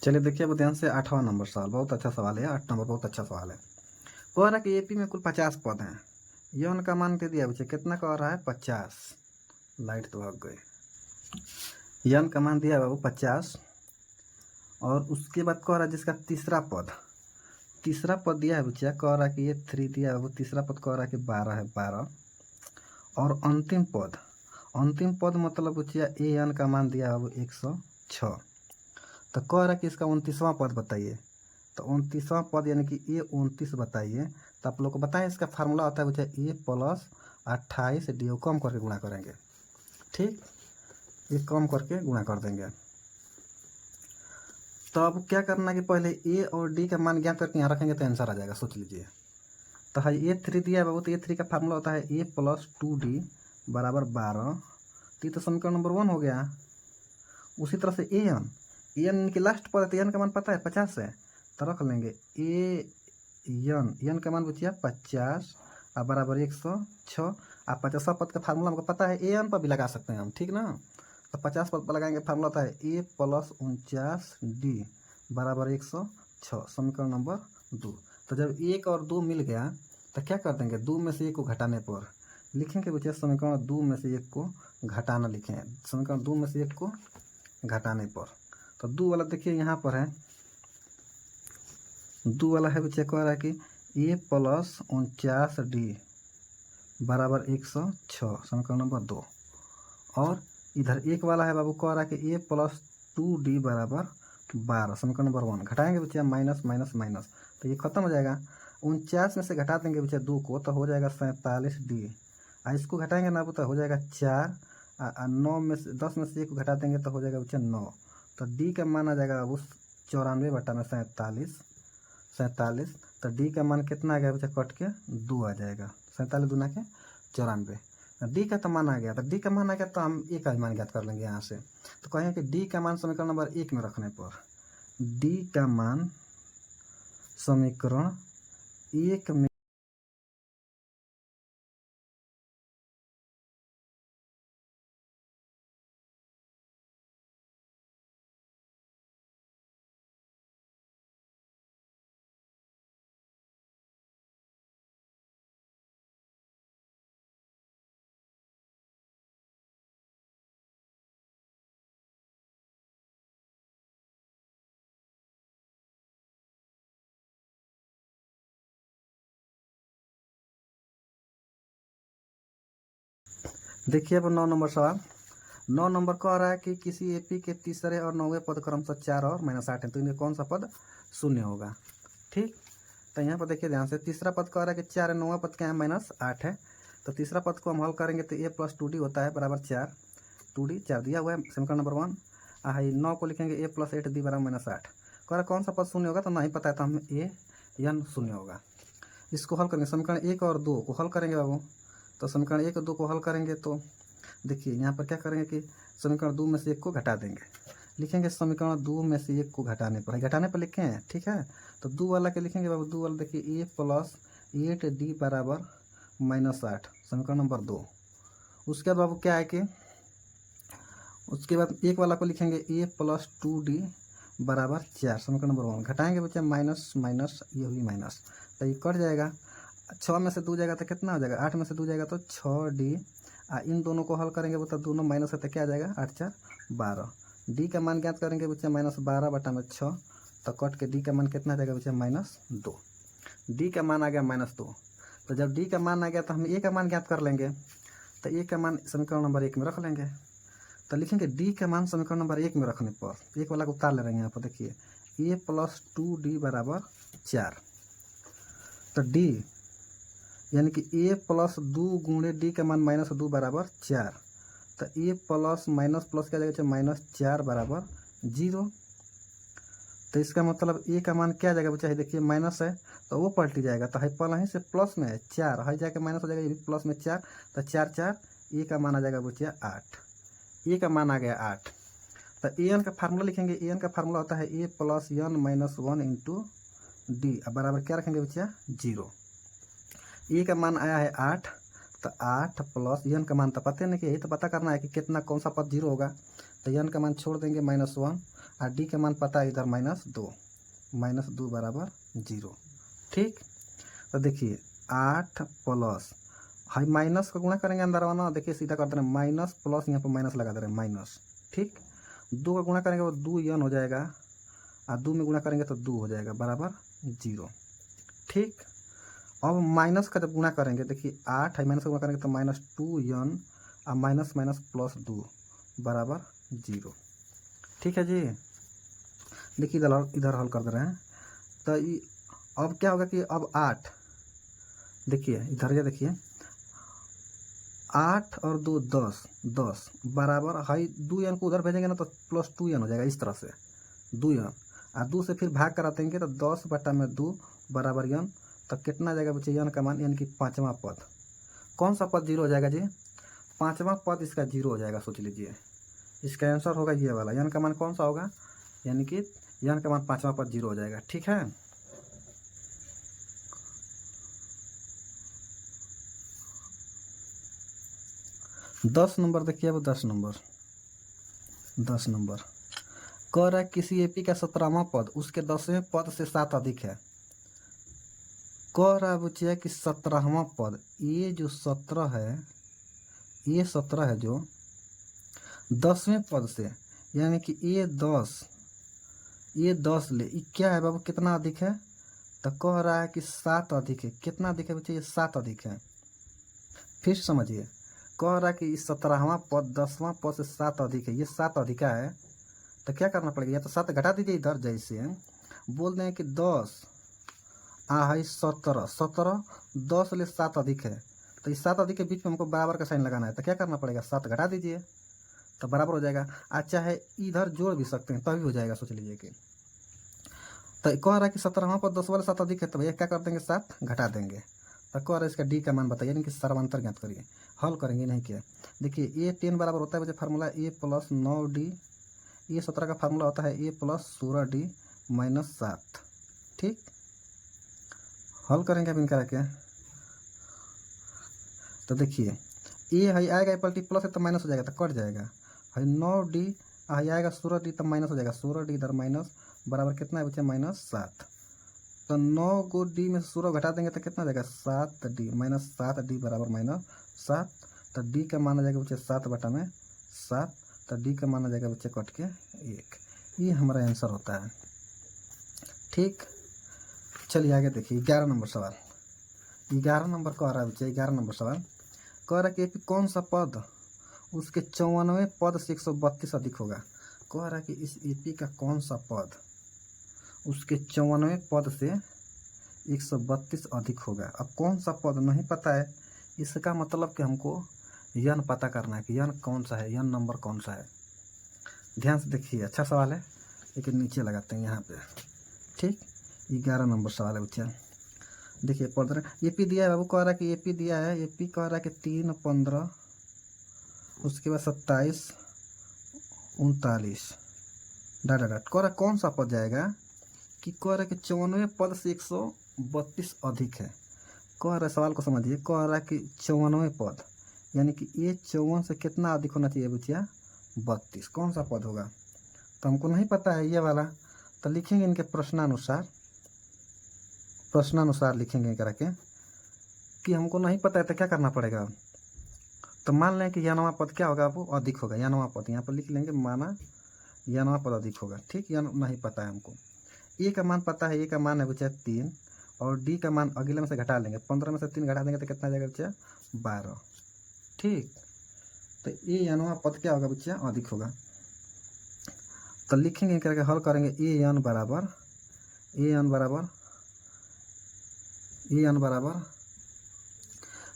चलिए देखिए अब ध्यान से 8वां नंबर सवाल, बहुत अच्छा सवाल है। 8 नंबर बहुत अच्छा सवाल है। कह रहा है कि AP में कुल 50 पद हैं। ये उनका मान दे दिया बच्चे, कितना कह रहा है? 50। लाइट तो भाग गई। यन का मान दिया बाबू 50, और उसके बाद कह रहा है जिसका तीसरा पद दिया है बच्चा, कह रहा है कि ये 3 दिया है बाबू। तीसरा पद कह रहा है कि 12 है, 12। और अंतिम पद मतलब बच्चिया ए एन का मान दिया है 106। तो कह रहा है कि इसका 29वां पद बताइए। तो 29वां पद यानी कि ए 29 बताइए। तो आप लोग को बताएं इसका फार्मूला होता है बच्चा ए प्लस 28 डी, कम करके गुणा करेंगे। ठीक, ये कम करके गुणा कर देंगे। तो अब क्या करना है कि पहले ए और डी का मान ज्ञात करके यहाँ रखेंगे तो आंसर आ जाएगा, सोच लीजिए। तो है A3 दिया है बाबू, तो A3 का फार्मूला होता है ए प्लस 2D बराबर 12। तो ये तो समीकरण नंबर 1 हो गया। उसी तरह से ए एन के लास्ट पद है, तो एन का मान पता है 50 है, तो रख लेंगे एन का मान बचिया 50 और बराबर 106। आप 50 पद का फार्मूला हमको पता है, ए एन पर भी लगा सकते हैं हम, ठीक ना। तो 50 पद पर लगाएंगे, फार्मूला होता है ए प्लस 49D बराबर 106, समीकरण नंबर 2। तो जब 1 और 2 मिल गया तो क्या कर देंगे, 2 में से 1 को घटाने पर लिखेंगे बच्चे समीकरण 2 में से 1 को घटाना लिखें, समीकरण 2 में से 1 को घटाने पर। तो 2 वाला देखिए यहाँ पर है, 2 वाला है बच्चे, कह रहा है कि ए प्लस 49D बराबर 106, समीकरण नंबर 2। और इधर 1 वाला है बाबू, कह रहा है कि ए प्लस 2D बराबर 12, समीकरण नंबर 1। घटाएंगे बच्चे माइनस माइनस माइनस, तो ये खत्म हो जाएगा। 49 में से घटा देंगे बच्चे 2 को, तो हो जाएगा 47D। इसको घटाएंगे ना तो हो जाएगा 4। 9 में से 10 में से 1 को घटा देंगे तो हो जाएगा बच्चे 9। तो डी का मान आ जाएगा उस 94 बटा में 47। तो डी का मान कितना आ गया बच्चा, कट के 2 आ जाएगा, 47 दूना के 94। डी का तो मान आ गया, तो डी का मान आ गया तो हम ए का मान ज्ञात कर लेंगे यहाँ से। तो कहें कि डी का मान समीकरण नंबर 1 में रखने पर, डी का मान समीकरण 1 में देखिए अब 9 नंबर सवाल। 9 नंबर कह रहा है कि किसी एपी के तीसरे और 9वें पद क्रमशः 4 और -8 है, तो इनमें कौन सा पद शून्य होगा। ठीक, तो यहाँ पर देखिए ध्यान से, तीसरा पद कह रहा है कि 4 है, 9वां पद क्या है -8 है। तो तीसरा पद को हम हल करेंगे तो ए प्लस 2D होता है बराबर 4, 2D 4 दिया हुआ है समीकरण नंबर 1। 9 को लिखेंगे ए प्लस 8D बराबर -8। कह रहा कौन सा पद शून्य होगा, तो नहीं पता है, तो हम एन शून्य होगा। इसको हल करेंगे, समीकरण 1 और 2 को हल करेंगे बाबू। तो समीकरण 1 और 2 को हल करेंगे तो देखिए यहाँ पर क्या करेंगे कि समीकरण 2 में से 1 को घटा देंगे, लिखेंगे समीकरण 2 में से 1 को घटाने पर लिखे हैं, ठीक है। तो 2 वाला के लिखेंगे बाबू, 2 वाला देखिए ए प्लस 8D बराबर -8, समीकरण नंबर 2। उसके बाद बाबू क्या है कि उसके बाद 1 वाला को लिखेंगे ए प्लस 2D बराबर 4, समीकरण नंबर 1। घटाएंगे बच्चे माइनस माइनस, ये हुई माइनस, तो ये कट जाएगा। 6 में से 2 जाएगा तो कितना हो जाएगा, 8 में से 2 जाएगा तो 6D। इन दोनों को हल करेंगे वो तो दोनों माइनस है, तो क्या आ जाएगा 8 4 12। डी का मान ज्ञात करेंगे बच्चे -12 बटा में 6, तो कट के डी का मान कितना आ जाएगा बच्चे -2। डी का मान आ गया -2। तो जब डी का मान आ गया तो हम ए का मान ज्ञात कर लेंगे। तो ए का मान समीकरण नंबर 1 में रख लेंगे। तो लिखेंगे डी का मान समीकरण नंबर 1 में रखने पर, 1 वाला को उतार ले रहे हैं यहाँ पर, देखिए ए प्लस 2D बराबर 4। तो डी यानी कि ए प्लस 2 गुणे डी का मान -2 बराबर 4। तो ए प्लस माइनस प्लस क्या जाएगा, -4 बराबर 0। तो इसका मतलब ए का मान क्या जाएगा बच्चा, देखिए माइनस है तो वो पलटी जाएगा, तो है पहले ही से प्लस में है 4, है जाके माइनस हो जाएगा, ये भी प्लस में 4, तो 4 4, ए का मान आ जाएगा बच्चा 8। ए का मान आ गया 8। तो ए एन का फार्मूला लिखेंगे, ए एन का फार्मूला होता है a plus n minus 1 into d, अब बराबर क्या रखेंगे बच्चा 0। ए का मान आया है 8, तो 8 प्लस एन का मान तो पता नहीं कि यही तो पता करना है कि कितना कौन सा पद 0 होगा। तो एन का मान छोड़ देंगे -1 और डी का मान पता है इधर -2 बराबर 0। ठीक, तो देखिए 8 प्लस हाई माइनस का गुणा करेंगे अंदर वाला, देखिए सीधा कर दे रहे हैं माइनस प्लस, यहाँ पर माइनस लगा दे रहे हैं माइनस। ठीक, 2 का गुणा करेंगे वो 2 एन हो जाएगा, और 2 में गुणा करेंगे तो 2 हो जाएगा बराबर 0। ठीक, अब माइनस का जब गुणा करेंगे, देखिए 8 है, माइनस का गुणा करेंगे तो -2n और माइनस माइनस प्लस 2 बराबर 0। ठीक है जी। देखिए इधर हल कर दे रहे हैं। तो अब क्या होगा कि अब 8, देखिए इधर ये देखिए 8 और 2 10, 10 बराबर है 2n को उधर भेजेंगे ना तो +2n हो जाएगा, इस तरह से 2n और 2 से फिर भाग करा देंगे तो 10/2 बराबर n। तो कितना जाएगा बच्चे n का मान, यानी कि 5वां पद। कौन सा पद 0 हो जाएगा जी? 5वां पद इसका 0 हो जाएगा, सोच लीजिए। इसका आंसर होगा ये वाला, n का मान कौन सा होगा, यानी कि n का मान 5वां पद 0 हो जाएगा। ठीक है। दस नंबर देखिए, अब 10 नंबर कह रहा है किसी एपी का 17वां पद उसके 10वें पद से 7 अधिक है। कह रहा है बच्चे कि 17वां पद, ये जो 17 है, ये 17 है जो 10वें पद से, यानी कि ये 10 ले, ये क्या है बाबू, कितना अधिक है? तो कह रहा है कि 7 अधिक है। कितना अधिक है बच्चे? ये 7 अधिक है। फिर समझिए, कह रहा है कि 17वां पद 10वां पद से 7 अधिक है, ये 7 अधिका है। तो क्या करना पड़ेगा, या तो 7 घटा दीजिए इधर, जैसे बोल दें कि 10 है 17 10 ले 7 अधिक है। तो इस 7 अधिक के बीच में हमको बराबर का साइन लगाना है। तो क्या करना पड़ेगा, 7 घटा दीजिए तो बराबर हो जाएगा। अच्छा है, इधर जोड़ भी सकते हैं तभी हो जाएगा, सोच लीजिए कि। तो कह रहा है कि 17वां पद 10 वाले 7 अधिक है, तो भैया क्या कर देंगे, 7 घटा देंगे। तो कह रहा है इसका डी का मान बताइए, यानी कि सर्वांतर ज्ञात करिए। हल करेंगे नहीं क्या, देखिए ए 10 बराबर होता है बच्चे फार्मूला a + 9d, ये 17 का फार्मूला होता है a + 16d - 7। ठीक, हल करेंगे अब इनका क्या। तो देखिए ए है आएगा पलटी प्लस है तो माइनस हो जाएगा, तो कट जाएगा। है 9d आएगा 16d तो माइनस हो जाएगा, 16d इधर माइनस बराबर कितना है बच्चे, -7। तो 9 को d में 16 घटा देंगे तो कितना हो जाएगा, 7d -7d बराबर -7। तो d का मान आ जाएगा बच्चे 7/7। तो d का मान आ जाएगा बच्चे कट के 1। ये हमारा आंसर होता है। ठीक, चलिए आगे देखिए 11 नंबर सवाल। 11 नंबर को आ रहा है बच्चे, 11 नंबर सवाल कह रहा है कि कौन सा पद उसके 54वें पद से 132 अधिक होगा। कह रहा है कि इस एपी का कौन सा पद उसके 54वें पद से 132 अधिक होगा। अब कौन सा पद नहीं पता है, इसका मतलब कि हमको यन पता करना है कि यन कौन सा है, यन नंबर कौन सा है। ध्यान से देखिए, अच्छा सवाल है, लेकिन नीचे लगाते हैं यहाँ पे। ठीक, 11 नंबर सवाल है बच्चा। देखिए पढ़ रहे हैं, एपी दिया है बाबू, कह रहा है कि एपी दिया है, एपी कह रहा है कि 3 15 उसके बाद 27 39 डाटा कह रहा है कौन सा पद जाएगा, कि कह रहा है कि 54वें पद से 132 अधिक है। कह रहा है, सवाल को समझिए, कह रहा है कि 54वें पद, यानी कि ये 54 से कितना अधिक होना चाहिए बच्चिया, 32। कौन सा पद होगा, तो हमको नहीं पता है ये वाला। तो लिखेंगे इनके प्रश्नानुसार लिखेंगे करके कि हमको नहीं पता है तो क्या करना पड़ेगा। तो मान लें कि यानवा पद क्या होगा, वो अधिक होगा। यानवा पद यहाँ पर लिख लेंगे, माना यानवा पद अधिक होगा। ठीक, या नहीं पता है हमको। ए का मान पता है, ए का मान है बच्चा 3 और डी का मान अगले में से घटा लेंगे, 15 में से 3 घटा देंगे तो कितना जाएगा बच्चा, 12। ठीक, तो ए यानवा पद क्या होगा बच्चा, अधिक होगा। तो लिखेंगे करके हल करेंगे, ए एन बराबर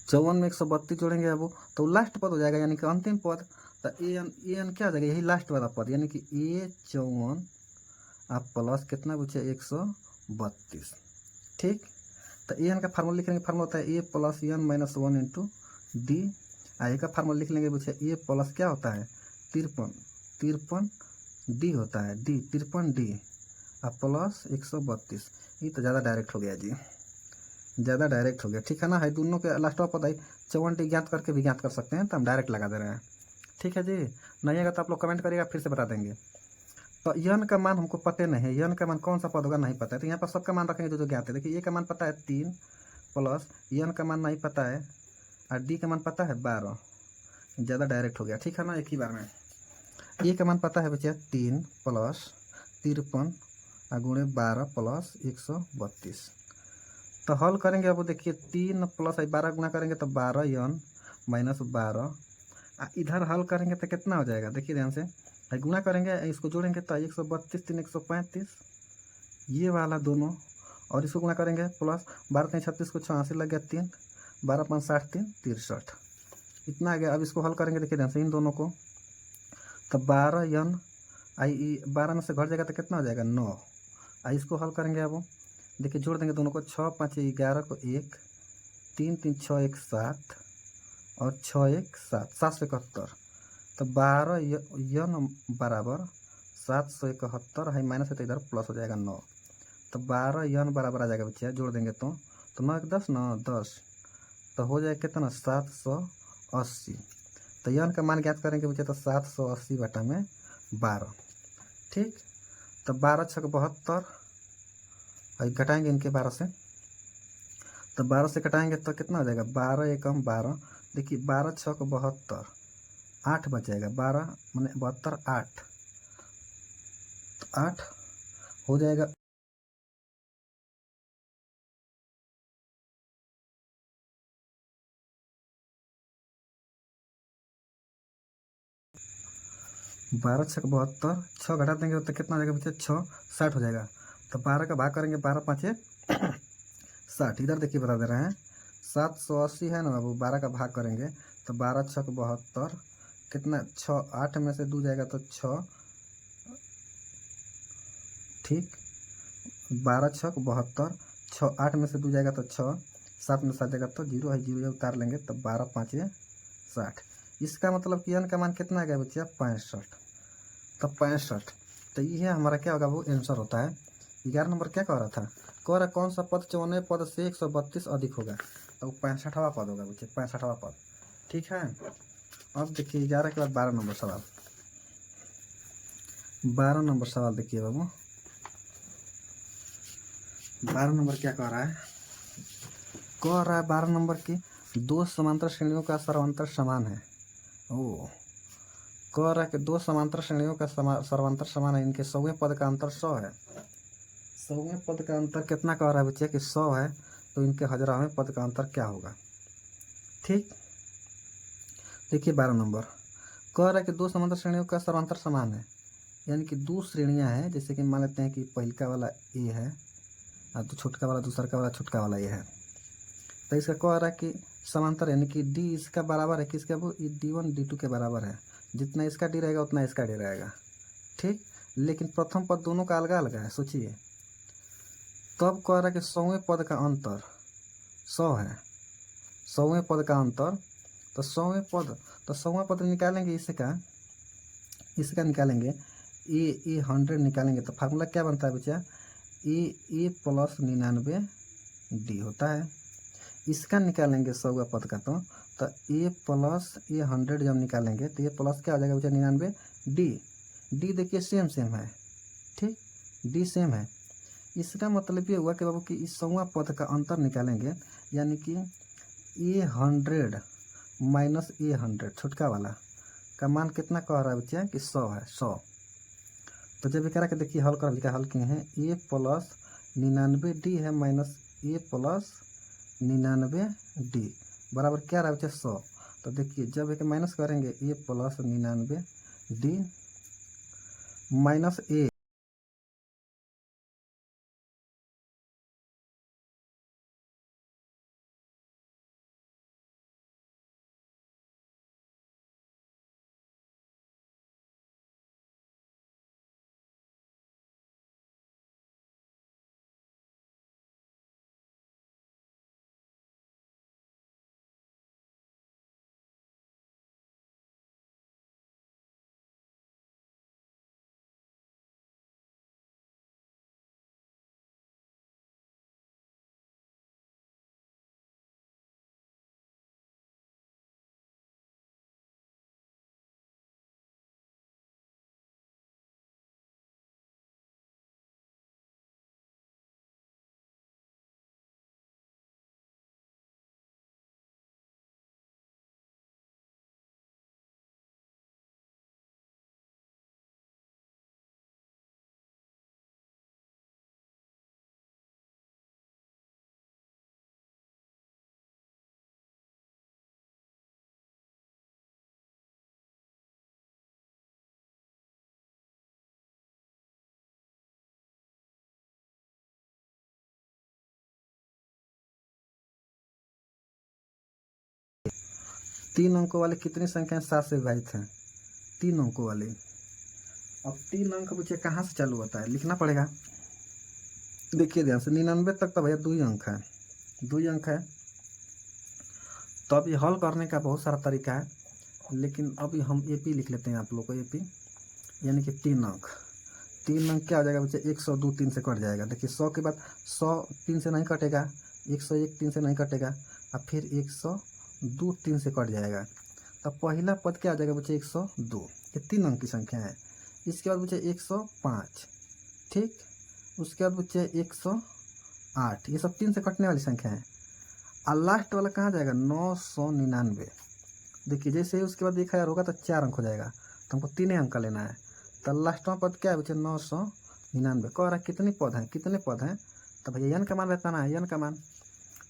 54 में 132 जोड़ेंगे अब, तो लास्ट पद हो जाएगा, यानी कि अंतिम पद। तो ए एन क्या हो जाएगा, यही लास्ट वाला पद, यानी कि ए 54 आप प्लस कितना बचे, 132। ठीक, तो ए एन का फार्मूला लिखेंगे, फार्मूला होता है ए + n - 1 × d। ए का फार्मूला लिख लेंगे बच्चे, ए प्लस क्या होता है, 53 डी होता है, डी 53 डी और प्लस 132। ये तो ज़्यादा डायरेक्ट हो गया जी, ज़्यादा डायरेक्ट हो गया। ठीक है ना, है दोनों के लास्ट में पता है 54 डी ज्ञात करके भी ज्ञात कर सकते हैं, तो हम डायरेक्ट लगा दे रहे हैं। ठीक है जी, नहीं आएगा तो आप लोग कमेंट करिएगा, फिर से बता देंगे। तो यन का मान हमको पता नहीं है, यन का मान कौन सा पद होगा नहीं पता है। तो यहाँ पर सबका मान रखेंगे जो ज्ञात है। देखिए ए का मान पता है 3 प्लस यन का मान नहीं पता है और डी का मान पता है 12। ज़्यादा डायरेक्ट हो गया। ठीक है ना, एक ही बार में। ए का मान पता है बच्चा 3 + 53 × 12 + 132। तो हल करेंगे अब देखिए 3 प्लस 12 गुना करेंगे तो 12n माइनस 12। इधर हल करेंगे तो कितना हो जाएगा देखिए ध्यान से, गुना करेंगे इसको जोड़ेंगे तो 132 3 135 ये वाला दोनों, और इसको गुना करेंगे प्लस 12 3 36 को 86 लग गया 3, 12 5 60 3 63 इतना आ गया। अब इसको हल करेंगे देखिए ध्यान से इन दोनों को, तो 12n आई 12 में से घट जाएगा तो कितना हो जाएगा 9। इसको हल करेंगे अब देखिए जोड़ देंगे दोनों को, 6 5 11 को 1, 3 3 6 1 7 और 6 1 7 771। तो 12n बराबर 771 है, माइनस है तो इधर प्लस हो जाएगा 9। तो 12n बराबर आ जाएगा बच्चा, जोड़ देंगे तो 9 1 10 9 10, तो हो जाएगा कितना 780। तो यन का मान ज्ञात करेंगे बच्चा, तो 780 बटा में 12। ठीक, तो 12 6 72, घटाएंगे इनके 12 से, तो 12 से घटाएंगे तो कितना हो जाएगा 12 एकम 12। देखिए 12 6 72, 8 बच जाएगा, 12 मैंने 72 8, तो 8 हो जाएगा। बारह 6 72, 6 घटा देंगे तो कितना हो जाएगा बच्चे 6 60 हो जाएगा। तो 12 का भाग करेंगे, 12 5 60, इधर देखिए बता दे रहे हैं 780 है ना बाबू, 12 का भाग करेंगे तो 12 6 72, कितना 6 8 में से 2 जाएगा तो 6, ठीक 12 6 72, 6 8 में से 2 जाएगा तो 6, 7 में 7 जाएगा तो 0 है, 0 उतार लेंगे तो 12 5 60। इसका मतलब कि n का मान कितना आ गया बच्चा 65। तो 65, तो ये हमारा क्या होगा वो आंसर होता है। 11 नंबर क्या कह रहा था, कह रहा कौन सा पद 54 पद से 132 अधिक होगा, तो 65वां पद होगा बच्चे, 65वां पद। ठीक है, अब देखिए 11 के बाद 12 नंबर सवाल। 12 नंबर सवाल देखिए बाबू, 12 नंबर क्या कह रहा है, 12 नंबर की दो समांतर श्रेणियों का सर्वांतर समान है। ओ कह रहा है कि दो समांतर श्रेणियों का सर्वांतर समान है, इनके 100वें पद का अंतर 100 है। 100वें पद का अंतर कितना कह रहा है बच्चे कि 100 है, तो इनके 1000वें पद का अंतर क्या होगा। ठीक, देखिए 12 नंबर कह रहा है कि दो समांतर श्रेणियों का सर्वांतर समान है, यानी कि दो श्रेणियां हैं, जैसे कि मान लेते हैं कि पहलका वाला ए है और तो छोटका वाला दूसरा का वाला छोटका वाला ए है। तो इसका कह रहा है कि समांतर, यानी कि डी इसका बराबर है किसका वो D1 D2 के बराबर है, जितना इसका डी रहेगा उतना इसका डी रहेगा। ठीक, लेकिन प्रथम पद दोनों का अलग अलग है, सोचिए। तब कह रहा है कि 100वें पद का अंतर 100 है, 100वें पद का अंतर, तो 100वें पद, तो 100वां पद निकालेंगे इसका निकालेंगे ए 100 निकालेंगे तो फार्मूला क्या बनता है बच्चा, ए प्लस 99 डी होता है। इसका निकालेंगे 100वां पद का, तो ए प्लस 100 जब निकालेंगे तो ये प्लस क्या हो जाएगा बच्चा 99 डी देखिए सेम सेम है। ठीक, डी सेम है, इसका मतलब ये हुआ कि बाबू कि इस 100वां पद का अंतर निकालेंगे, यानी कि A100 माइनस A100 छोटका वाला का मान कितना कह रहा है बच्चा कि 100 है, 100। तो जब करा के देखिए हल कर लिखा, हल किए हैं ए प्लस 99 डी है माइनस ए प्लस 99 डी बराबर क्या रहा बच्चा 100। तो देखिए जब एक माइनस करेंगे ए प्लस 99 डी माइनस ए 3 अंकों वाली कितनी संख्याएं 7 से विभाजित हैं? 3 अंकों वाली। अब 3 अंक बच्चे कहाँ से चालू होता है, लिखना पड़ेगा। देखिए ध्यान से, 99 तक तो भैया 2 ही अंक है, 2 ही अंक है। तो अब ये हल करने का बहुत सारा तरीका है, लेकिन अभी हम एपी लिख लेते हैं आप लोग को, एपी यानी कि 3 अंक। 3 अंक क्या हो जाएगा बच्चे, 102 3 से कट जाएगा। देखिए 100 के बाद 100 3 से नहीं कटेगा, 101 3 से नहीं कटेगा, अब फिर 102 3 से कट जाएगा। तो पहला पद क्या आ जाएगा बच्चे, 102। ये 3 अंक की संख्या है। इसके बाद बच्चे 105, ठीक। उसके बाद बच्चे 108, ये सब 3 से कटने वाली संख्या है। और लास्ट वाला कहाँ जाएगा, 999। देखिए जैसे ही उसके बाद 1000 होगा तो 4 अंक हो जाएगा, तो हमको 3 अंक का लेना है। तो लास्टवा पद क्या है बच्चे, 999। कह रहा है कितने पद हैं, कितने पद हैं, तो भैया n का मान बताना है, n का मान।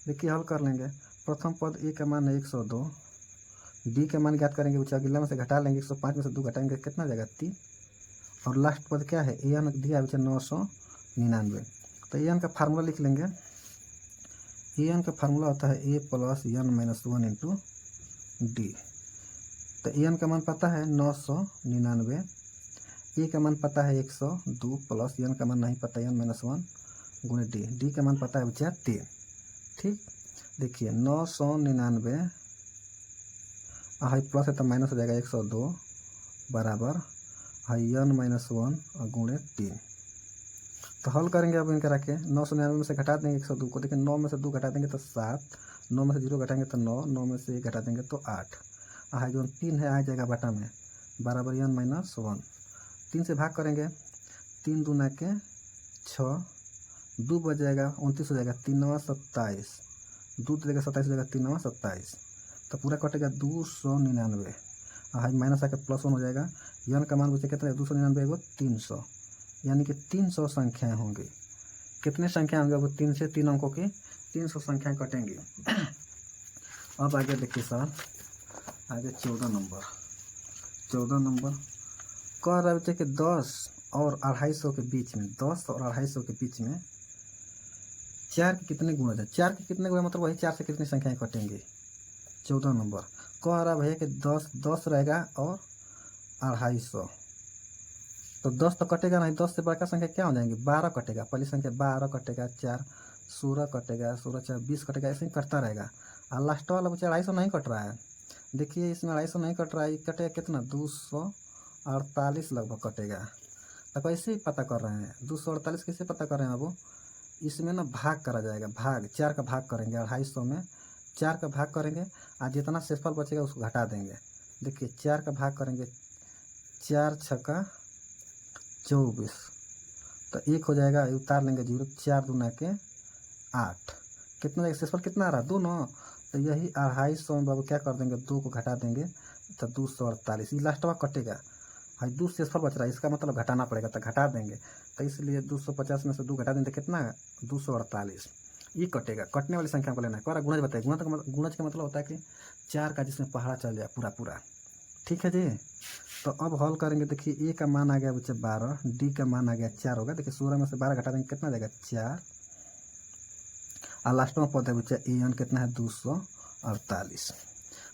देखिए हल कर लेंगे। प्रथम पद a का मान है 102, b का मान ज्ञात करेंगे बच्चे, अगला में से घटा लेंगे, 105 में से 2 घटाएंगे कितना जाएगा, 3। और लास्ट पद क्या है, an दिया बच्चे 999। तो an का फार्मूला लिख लेंगे। an का फार्मूला होता है a plus n minus 1 into d. तो an का मान पता है 999, a का मान पता है 102 प्लस n का मान नहीं पता, n माइनस 1 गुणे डी का मान पता है बच्चा 3, ठीक। देखिए 999 हाई प्लस है तो माइनस हो जाएगा 102 बराबर हाई n माइनस 1 और गुणे 3। तो हल करेंगे अब इनका रखे, 999 में से घटा देंगे 102 को। देखिए 9 में से 2 घटा देंगे तो 7, 9 में से 0 घटाएंगे तो 9, 9 में से 1 घटा देंगे तो 8। हाई जो 3 है आ जाएगा बटा में बराबर n माइनस 1। 3 से भाग करेंगे, 3 दूना के 6, 2 बच जाएगा 29 हो जाएगा, 3 9 27, 2 देगा 27 हो जाएगा, 3 9 27। तो पूरा कटेगा 299। हाई माइनस आकर प्लस 1 हो जाएगा। n का मान बचे कितना है, 299 वो 300, यानी कि 300 संख्याएं होंगी। कितने संख्या होंगे, वो 3 से 3 अंकों की 300 संख्याएं कटेंगी। अब आगे देखिए सर, आगे 14 नंबर। 14 नंबर कह रहा है कि 10 और 250 के बीच में, 10 और 250 के बीच में 4 के कितने गुणज है। 4 के कितने गुणज मतलब वही 4 से कितनी संख्याएं कटेंगी। 14 नंबर कह रहा भैया कि 10 रहेगा और 250। तो 10 तो कटेगा नहीं, 10 से बड़का संख्या क्या हो जाएंगे, 12 कटेगा। पहली संख्या 12 कटेगा, 4 16 कटेगा, 16 4 20 कटेगा, ऐसे ही कटता रहेगा। और लास्ट वाला बच्चा 250 नहीं कट रहा है। देखिए इसमें 250 नहीं कट रहा है, कटेगा कितना, 248 लगभग कटेगा। तो कैसे ही पता कर रहे हैं, 248 कैसे पता कर रहे हैं अब, इसमें ना भाग करा जाएगा, भाग 4 का भाग करेंगे, 250 में 4 का भाग करेंगे और जितना शेषफल बचेगा उसको घटा देंगे। देखिए 4 का भाग करेंगे, 4 छक्का 24, तो 1 हो जाएगा, उतार लेंगे 0, 4 दूना के 8, कितना जाएगा शेषफल कितना आ रहा है, 2 ना। तो यही 250 में बाबू क्या कर देंगे, 2 को घटा देंगे तो 248, ये लास्ट में कटेगा। भाई 2 शेषफल बच रहा है, इसका मतलब घटाना पड़ेगा, तो घटा देंगे। तो इसलिए 250 में से 2 घटा देंगे कितना, 248, ये कटेगा। कटने वाली संख्या को लेना है। कह रहा गुणज बताइए, गुणज का मतलब होता है कि 4 का जिसमें पहाड़ा चल जाए पूरा पूरा, ठीक है जी। तो अब हल करेंगे। देखिए a का मान आ गया बच्चे 12, d का मान आ गया 4 होगा। देखिए 16 में से 12 घटा देंगे कितना जाएगा, 4। और लास्ट में पद है बच्चे an कितना है, 248।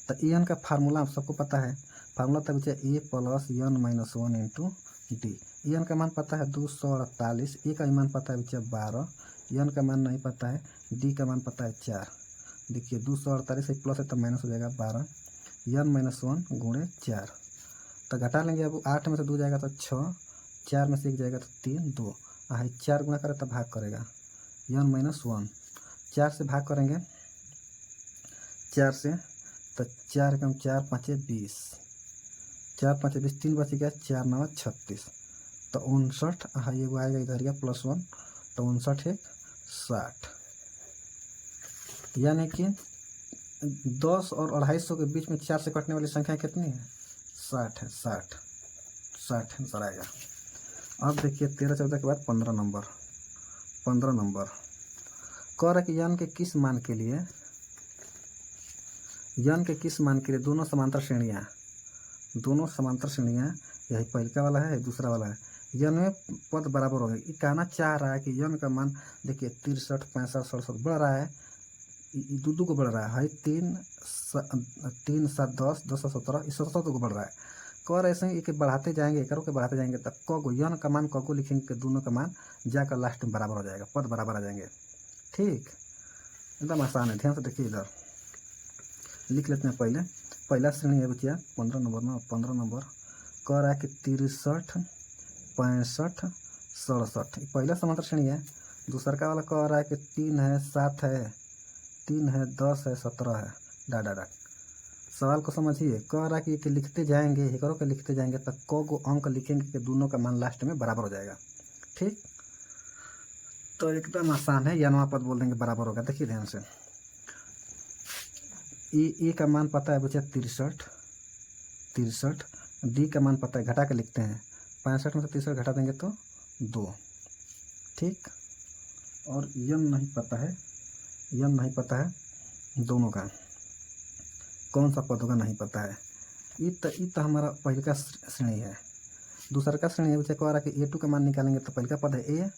तो an का फार्मूला आप सबको पता है, फार्मूला था बच्चे a plus n minus 1 into D. an का मान पता है 248, a का मान पता है बच्चे 12, n का मान नहीं पता है, d का मान पता है 4। देखिए 248 से प्लस है तो माइनस हो जाएगा 12, n माइनस 1 गुणे 4। तो घटा लेंगे, अब 8 में से 2 जाएगा तो 6, 4 में से 1 जाएगा तो 3 2, 4 गुना करे तो भाग करेगा n माइनस 1। 4 से भाग करेंगे, 4 से तो 4 कम 4 5 20, 4 5 20, 3 बच गया, 4 9 36। तो 59, ये आएगा इधर गया प्लस 1, तो 59 1 60। यानी कि 10 और 250 के बीच में 4 से कटने वाली संख्या कितनी है, 60 है, 60 आंसर आएगा। अब देखिए 13 14 के बाद 15 नंबर। 15 नंबर कह रहा कि n के किस मान के लिए, n के किस मान के लिए दोनों समांतर श्रेणियाँ, यही पहला वाला है दूसरा वाला है, n में पद बराबर हो गए। ये कहना चाह रहा है कि n का मान देखिए 63 65 67 बढ़ रहा है, दो दो को बढ़ रहा है 3 7 10 10 17 इस 17 को बढ़ रहा है। कर ऐसे ही एक बढ़ाते जाएंगे करो के बढ़ाते जाएंगे तब क को यन का मान क को लिखेंगे कि दोनों का मान जाकर लास्ट में बराबर हो जाएगा, पद बराबर आ जाएंगे। ठीक, एकदम आसान है, ध्यान से देखिए इधर लिख लेते हैं। पहला श्रेणी है बच्चा 15 नंबर में, 15 नंबर कह रहा है कि 63 65 67 पहला समांतर श्रेणी है। दूसरा का वाला कह रहा है कि 3 है 7 है 3 है 10 है 17 है डा सवाल को समझिए। कह रहा है कि लिखते जाएंगे ये करो के लिखते जाएंगे तब को अंक लिखेंगे कि दोनों का मान लास्ट में बराबर हो जाएगा। ठीक, तो एकदम आसान है, यानवा पद बोल देंगे बराबर होगा। देखिए ध्यान से, ए का मान पता है बच्चा 63, डी का मान पता है, घटा के लिखते हैं 65 में से 63 घटा देंगे तो 2। ठीक, और यन नहीं पता है दोनों का कौन सा पद होगा नहीं पता है। ये तो हमारा पहले का श्रेणी है। दूसरा का श्रेणी है बच्चा कह रहा है कि A2 का मान निकालेंगे तो पहले का पद है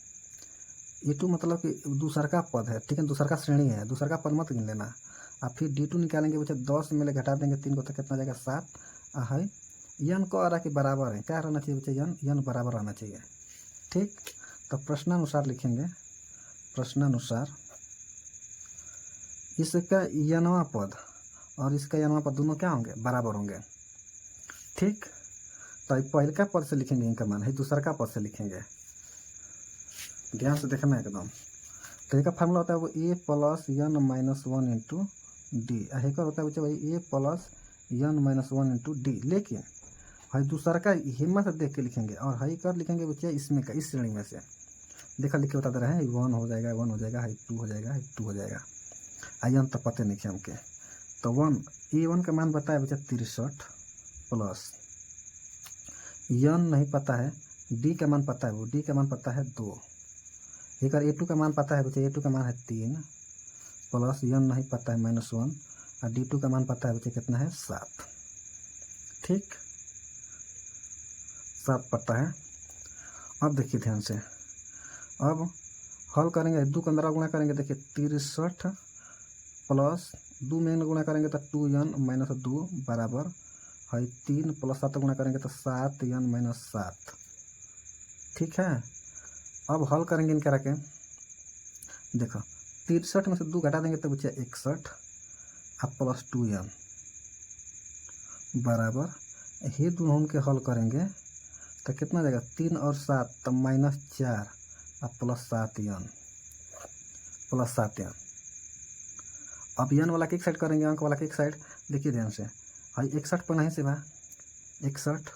A2 मतलब कि दूसरा का पद है। ठीक है, दूसरा का श्रेणी है, दूसरा का पद मत गिन लेना। अब फिर D2 निकालेंगे बच्चा 10 में ले घटा देंगे 3 को तो कितना जाएगा 7 है। यन को आ रहा है कि बराबर है, क्या रहना चाहिए बच्चा यन बराबर रहना चाहिए। ठीक, तो प्रश्नानुसार लिखेंगे, प्रश्नानुसार इसका यनवा पद और इसका यनवा पद दोनों क्या होंगे बराबर होंगे। ठीक, तो पहले का पद से लिखेंगे इनका मान है, दूसरा का पद से लिखेंगे, ध्यान से देखना एकदम। तो एक फार्मूला होता है वो A plus N minus 1 into D, एक होता है बच्चा भाई A plus N minus 1 into D. लेकिन भाई दूसरा का हिम्मत देख के लिखेंगे और हाई कर लिखेंगे बच्चा इसमें का, इस श्रेणी में से देखा लिख के बता दे रहे हैं 1 हो जाएगा 1 हो जाएगा हाई 2 हो जाएगा हाई 2 हो जाएगा। आयन तो पते नहीं हमके, तो A1 का मान बताया बच्चा 63 प्लस यन नहीं पता है, डी का मान पता है, वो डी का मान पता है 2। एक A2 का मान पता है बच्चा, A2 का मान है 3 प्लस यन नहीं पता है -1 और D2 का मान पता है बच्चा कितना है 7। ठीक, 7 पता है। अब देखिए ध्यान से, अब हल करेंगे 2 के अंदर गुणा करेंगे। देखिए 63 प्लस 2 में गुणा करेंगे तो 2n माइनस 2 बराबर है 3 प्लस 7 गुणा करेंगे तो 7n माइनस 7। ठीक है, अब हल करेंगे इनका रखें। देखो 63 में से 2 घटा देंगे तो बच्चा 61 अब प्लस 2n बराबर ये दोनों के हल करेंगे तो कितना जाएगा 3 और 7 तो -4 अब प्लस 7n। अब यन वाला के एक साइड करेंगे, अंक वाला के एक साइड। देखिए ध्यान से, हाई 61 पर नहीं से बा 61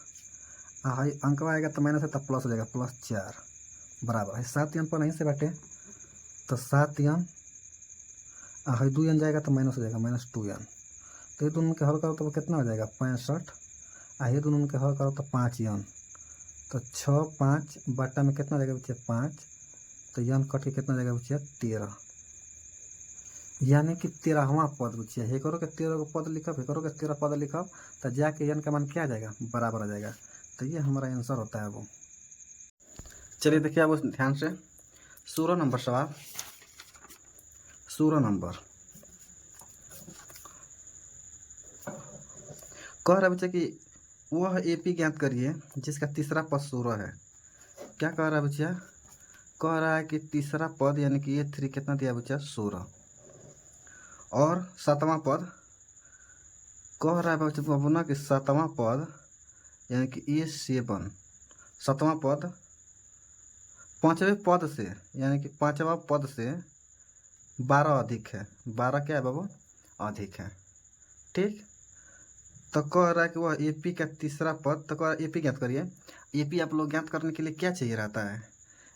हाई अंक आएगा तो माइनस है तब प्लस हो जाएगा +4 बराबर है 7n पर नहीं से बाटे तो 7n हाई 2n जाएगा तो माइनस हो जाएगा -2n। तो ये दोनों के हल करो तो वो कितना हो जाएगा 65 ये दोनों के हल करो तो 5n तो 6 5 बट्टा में कितना जाएगा बच्चे 5 तो यन कट के कितना जाएगा बच्चे 13, यानी कि 13वां पद बच्चे। हे करो के 13 को पद लिखब, हे करो के 13 पद लिखब तो जाके यन का मान क्या आ जाएगा बराबर आ जाएगा। तो ये हमारा आंसर होता है वो। चलिए देखिए अब ध्यान से 16 नंबर सवाल। 16 नंबर कह रहा है बच्चे कि वह AP ज्ञात करिए जिसका तीसरा पद 16 है। क्या कह रहा है बच्चा, कह रहा है कि तीसरा पद यानी कि A3 कितना दिया बच्चा 16 और 7वां पद कह रहा है बच्चा बाबू ना कि 7वां पद यानी कि A7 7वां पद 5वें पद से यानी कि 5वां पद से 12 अधिक है। 12 क्या है बाबू अधिक है। ठीक, तो कह रहा है कि वह AP का तीसरा पद, तो कह AP ज्ञात करिए। AP आप लोग ज्ञात करने के लिए क्या चाहिए रहता है,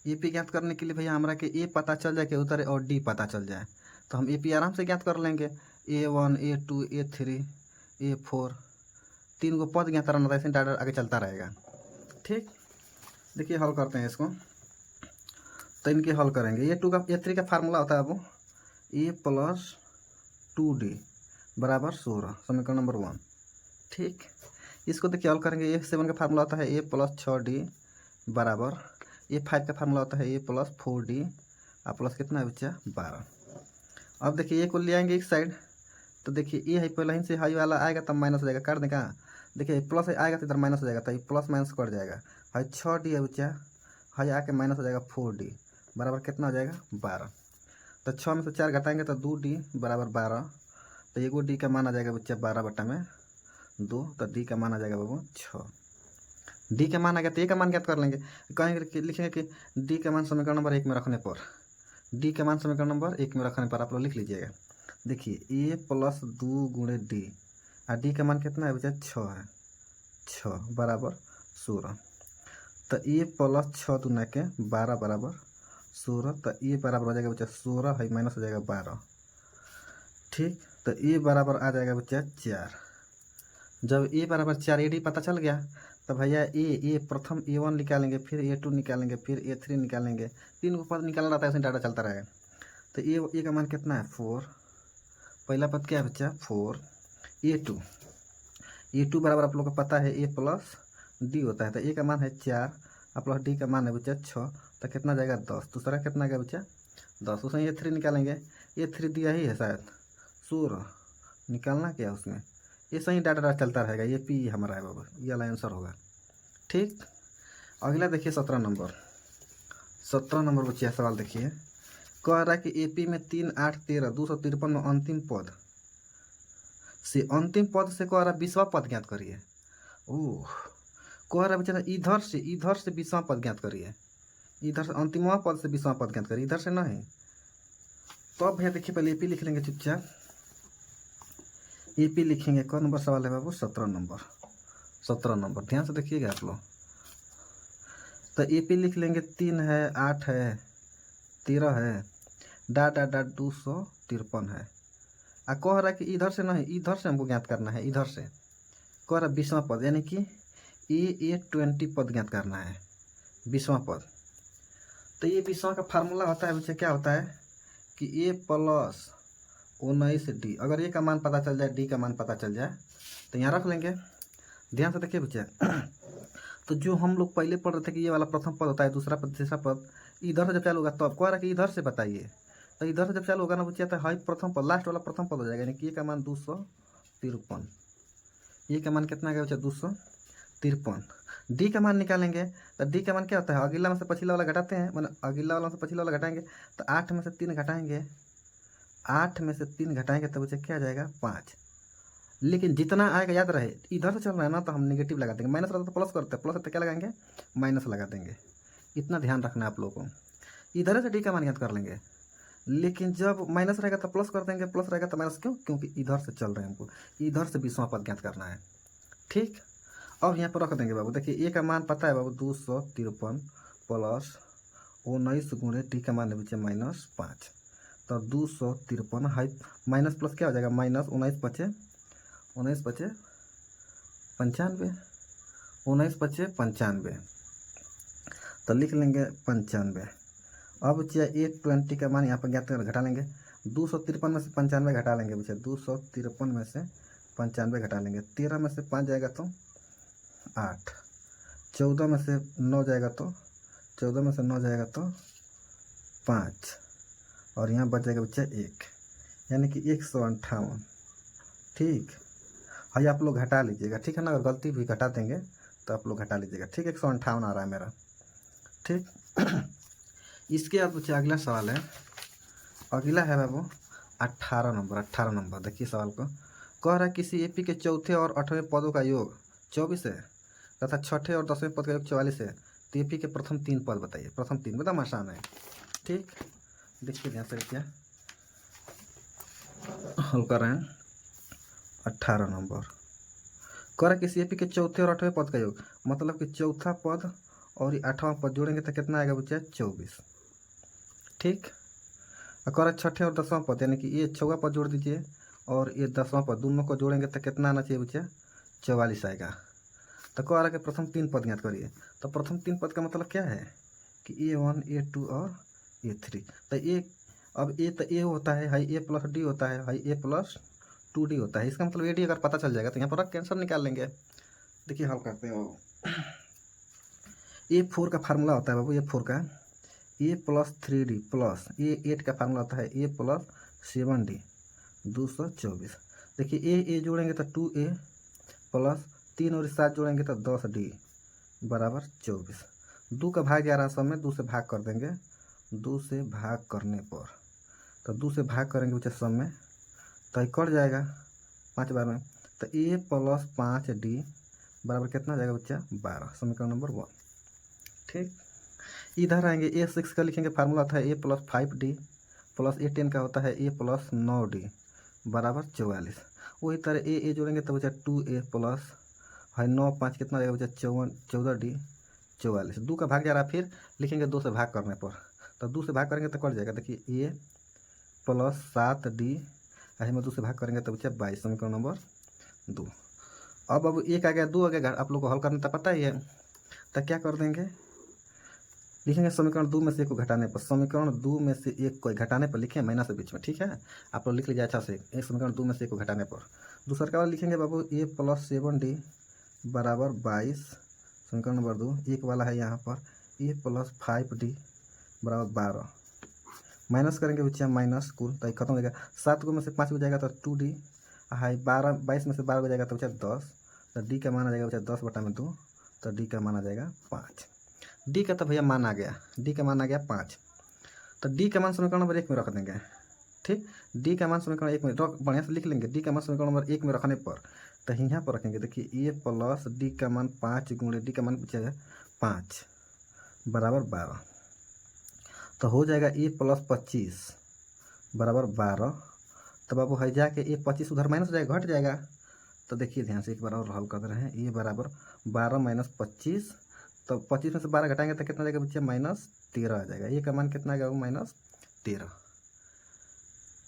AP ज्ञात करने के लिए भैया हमारा कि A पता चल जाए कि उधर और D पता चल जाए तो हम AP आराम से ज्ञात कर लेंगे। A1 A2 A3 A4 3 को पद ज्ञात रहना था, ऐसे डाटा आगे चलता रहेगा। ठीक, देखिए हल करते हैं इसको, तो इनके हल करेंगे। A3 का फार्मूला होता है वो A प्लस 2D बराबर 16 समीकरण नंबर 1। ठीक, इसको देखिए हल करेंगे। A7 का फार्मूला होता है A प्लस 6D बराबर A5 का फार्मूला होता है A प्लस 4D और प्लस कितना है बच्चा 12। अब देखिए ए को ले आएंगे एक साइड, तो देखिए ए है पहले ही से हाई वाला आएगा तब माइनस हो जाएगा, काट दें कहाँ, देखिए प्लस आएगा तो इधर माइनस हो जाएगा, तो ये प्लस माइनस कट जाएगा। हाई 6D है बच्चा, हाई आके माइनस हो जाएगा 4D बराबर कितना हो जाएगा 12। तो 6 में से 4 घटाएंगे तो 2D बराबर 12, तो एगो डी का मान आ जाएगा बच्चा 12/2, तो डी का मान आ जाएगा बाबू 6। डी का मान आ गया तो ए का मान ज्ञात कर लेंगे, कहेंगे कि लिखेंगे कि डी का मान समीकरण नंबर 1 में रखने पर, डी का मान समीकरण नंबर 1 में रखने पर आप लोग लिख लीजिएगा। देखिए ए प्लस 2 गुणे डी, और डी का मान कितना है बच्चा 6 है, 6 बराबर 16, तो ए प्लस 6 दूना के 12 बराबर 16, तो ए बराबर हो जाएगा बच्चा 16 है माइनस हो जाएगा 12, ठीक। तो ए बराबर आ जाएगा बच्चा 4। जब ए बराबर 4 ए डी पता चल गया तो भैया ए प्रथम A1 निकालेंगे, फिर A2 निकालेंगे, फिर A3 निकालेंगे, 3 को पद निकालना रहता है, उसमें डाटा चलता रहेगा। तो ए का मान कितना है 4, पहला पद क्या है बच्चा 4। A2 बराबर आप लोग को पता है A प्लस डी होता है, तो ए का मान है 4 और प्लस डी का मान है बच्चा 6, तो कितना जाएगा 10, दूसरा कितना गया बच्चा 10, उसमें A3 निकालेंगे, A3 दिया ही है शायद 16, निकालना क्या उसमें, ये सही डाटा चलता रहेगा, ये पी हमारा है बाबा, ये वाला आंसर होगा, ठीक। अगला देखिए 17 नंबर बच्चे सवाल देखिए, कह रहा है कि एपी में 3, 8, 13, 253 में अंतिम पद से कह रहा 20वां पद ज्ञात करिए। ओह, कह रहा बेचारा इधर से 20वां पद ज्ञात करिए, इधर से अंतिमवां पद से 20वां पद ज्ञात करिए, इधर से नहीं। तो अब भैया देखिए पहले एपी लिख लेंगे चुपचाप, एपी लिखेंगे, कौन नंबर सवाल है बाबू 17 नंबर, ध्यान से देखिएगा आप लोग। तो एपी लिख लेंगे, 3 है, 8 है, 13 है, डाट 253 है, आ कह रहा है कि इधर से नहीं, इधर से हमको ज्ञात करना है, इधर से कह रहा 20वां पद, यानी कि A20 पद ज्ञात करना है, 20वां पद। तो ये 20वां का फार्मूला होता है बच्चे, क्या होता है कि A प्लस 19D, अगर ए का मान पता चल जाए, डी का मान पता चल जाए तो यहाँ रख लेंगे। ध्यान से देखिए बच्चे, तो जो हम लोग पहले पढ़ रहे थे कि ये वाला प्रथम पद होता है, दूसरा पद, तीसरा पद, इधर से जब चालू होगा तो अब कह रहा है कि इधर से बताइए, तो इधर से जब चालू होगा ना बच्चे तो हाई प्रथम पद, लास्ट वाला प्रथम पद हो जाएगा, यानी कि ए का मान 253, ए का मान कितना गया बच्चा 253। डी का मान निकालेंगे, तो डी का मान क्या होता है, अगला में से पछिला वाला घटाते हैं, मतलब अगला वाला से पछिला वाला घटाएंगे, तो 8 में से 3 घटाएंगे, 8 में से 3 घटाएंगे तो बच्चे क्या आ जाएगा 5। लेकिन जितना आएगा याद रहे, इधर से चल रहा है ना तो हम नेगेटिव लगा देंगे, माइनस रहता तो प्लस करते हैं, प्लस रहता क्या लगाएंगे माइनस लगा देंगे, इतना ध्यान रखना है आप लोगों को। इधर से डी का मान याद कर लेंगे, लेकिन जब माइनस रहेगा तो प्लस कर देंगे, प्लस रहेगा तो माइनस, क्यों, क्योंकि इधर से चल रहे हैं, हमको इधर से 20वां पद ज्ञात करना है, ठीक। अब यहाँ पर रख देंगे बाबू, देखिए ए का मान पता है बाबू 253 प्लस 19 गुणे डी का मान है बच्चे -5, तो 253 हाई माइनस प्लस क्या हो जाएगा माइनस 19 पचे 95, 19 पचे 95, तो लिख लेंगे 95। अब बच्चे A20 का मान यहाँ पर ज्ञात कर घटा लेंगे, 253 में से 95 घटा लेंगे बच्चे, 253 में से 95 घटा लेंगे, 13 में से 5 जाएगा तो 8, 14 में से 9 जाएगा तो 5, और यहाँ बच जाएगा बच्चा 1, यानी कि 158, ठीक। हाँ, आप लोग घटा लीजिएगा, ठीक है ना, अगर गलती भी घटा देंगे तो आप लोग घटा लीजिएगा, ठीक। 158 आ रहा है मेरा, ठीक। इसके बाद बच्चा अगला सवाल है, अगला है बाबू 18 नंबर। देखिए सवाल को, कह रहा है किसी एपी के चौथे और 8वें पदों का योग 24 है तथा छठे और 10वें पद का योग 44 है, तो एपी के प्रथम 3 पद बताइए। प्रथम 3 एकदम आसान है, ठीक। देखिए ध्यान से क्या हल कर रहे हैं। 18 नंबर कह रहा है किसी एपी के चौथे और 8वें पद का योग, मतलब कि चौथा पद और 8वां पद जोड़ेंगे तो कितना आएगा बच्चा 24, ठीक। और कह रहा है छठे और 10वां पद, यानी कि ये 6वां पद जोड़ दीजिए और ये 10वां पद, दोनों को जोड़ेंगे तो कितना आना चाहिए बच्चा 44 आएगा। तो कह रहा है कि प्रथम 3 पद ज्ञात करिए, तो प्रथम 3 पद का मतलब क्या है कि A1, A2 और A3। तो ए अब ए तो ए होता है, हाई A प्लस डी होता है, हाई A प्लस 2D होता है, इसका मतलब AD अगर पता चल जाएगा तो यहाँ पर रख के आंसर निकाल लेंगे। देखिए हल करते हैं बाबू, A4 का फार्मूला होता है बाबू, A4 का A plus 3D plus A8 का फार्मूला होता है A प्लस 7D 224। देखिए ए जोड़ेंगे तो 2A प्लस 3 और 7 जोड़ेंगे तो 10D बराबर 24। 2 का भाग 11 सब में 2 से भाग कर देंगे। 2 से भाग करने पर तो 2 से भाग करेंगे बच्चे सब में तो कट जाएगा 5 बार में। तो A प्लस 5D बराबर कितना जाएगा बच्चा 12, समीकरण नंबर 1। ठीक, इधर आएंगे A6 का लिखेंगे, फार्मूला था A plus 5D plus A10 का होता है A प्लस 9D बराबर 44। वही तरह ए जोड़ेंगे तो बच्चा 2A प्लस है 9 5 कितना जाएगा बच्चा 14D 44। 2 का भाग जा रहा, फिर लिखेंगे 2 से भाग करने पर तो 2 से भाग करेंगे तो कट जाएगा। देखिए A प्लस 7D ऐसे में 2 से भाग करेंगे तो बच्चा 22, समीकरण नंबर 2। अब 1 आ गया 2 आ गया, आप लोग को हल करना तो पता ही है। तो क्या कर देंगे, लिखेंगे समीकरण 2 में से 1 को घटाने पर, समीकरण 2 में से 1 को घटाने पर लिखें माइनस के बीच में। ठीक है, आप लोग लिख लीजिए अच्छा से, एक समीकरण 2 में से 1 को घटाने पर। दूसरा का वाला लिखेंगे बाबू A प्लस 7D बराबर 22, समीकरण नंबर 2। एक वाला है यहाँ पर A प्लस 5D बराबर 12, माइनस करेंगे बच्चे माइनस कुल तो खत्म हो जाएगा। 7 को में से 5 को जाएगा तो 2D है, 22 में से 12 को जाएगा तो बच्चा 10, तो D का मान आ जाएगा बच्चा 10/2, तो D का मान आ जाएगा 5। D का तो भैया मान आ गया, D का मान आ गया 5, तो D का मान समीकरण नंबर 1 में रख देंगे। ठीक, D का मान समीकरण 1 में रख, बढ़िया से लिख लेंगे। D का मान समीकरण नंबर 1 में रखने पर तो यहाँ पर रखेंगे। देखिए A प्लस D का मान 5 गुणे D का मान बचेगा 5 बराबर 12, तो हो जाएगा A प्लस 25 बराबर 12। तब अब है जाके A 25 उधर माइनस हो जाएगा, घट जाएगा। तो देखिए ध्यान से एक बार और हल कर रहे हैं। A बराबर 12 माइनस 25, तो 25 में से 12 घटाएंगे तो कितना जाएगा बच्चे -13 आ जाएगा। A का मान कितना आ गया -13,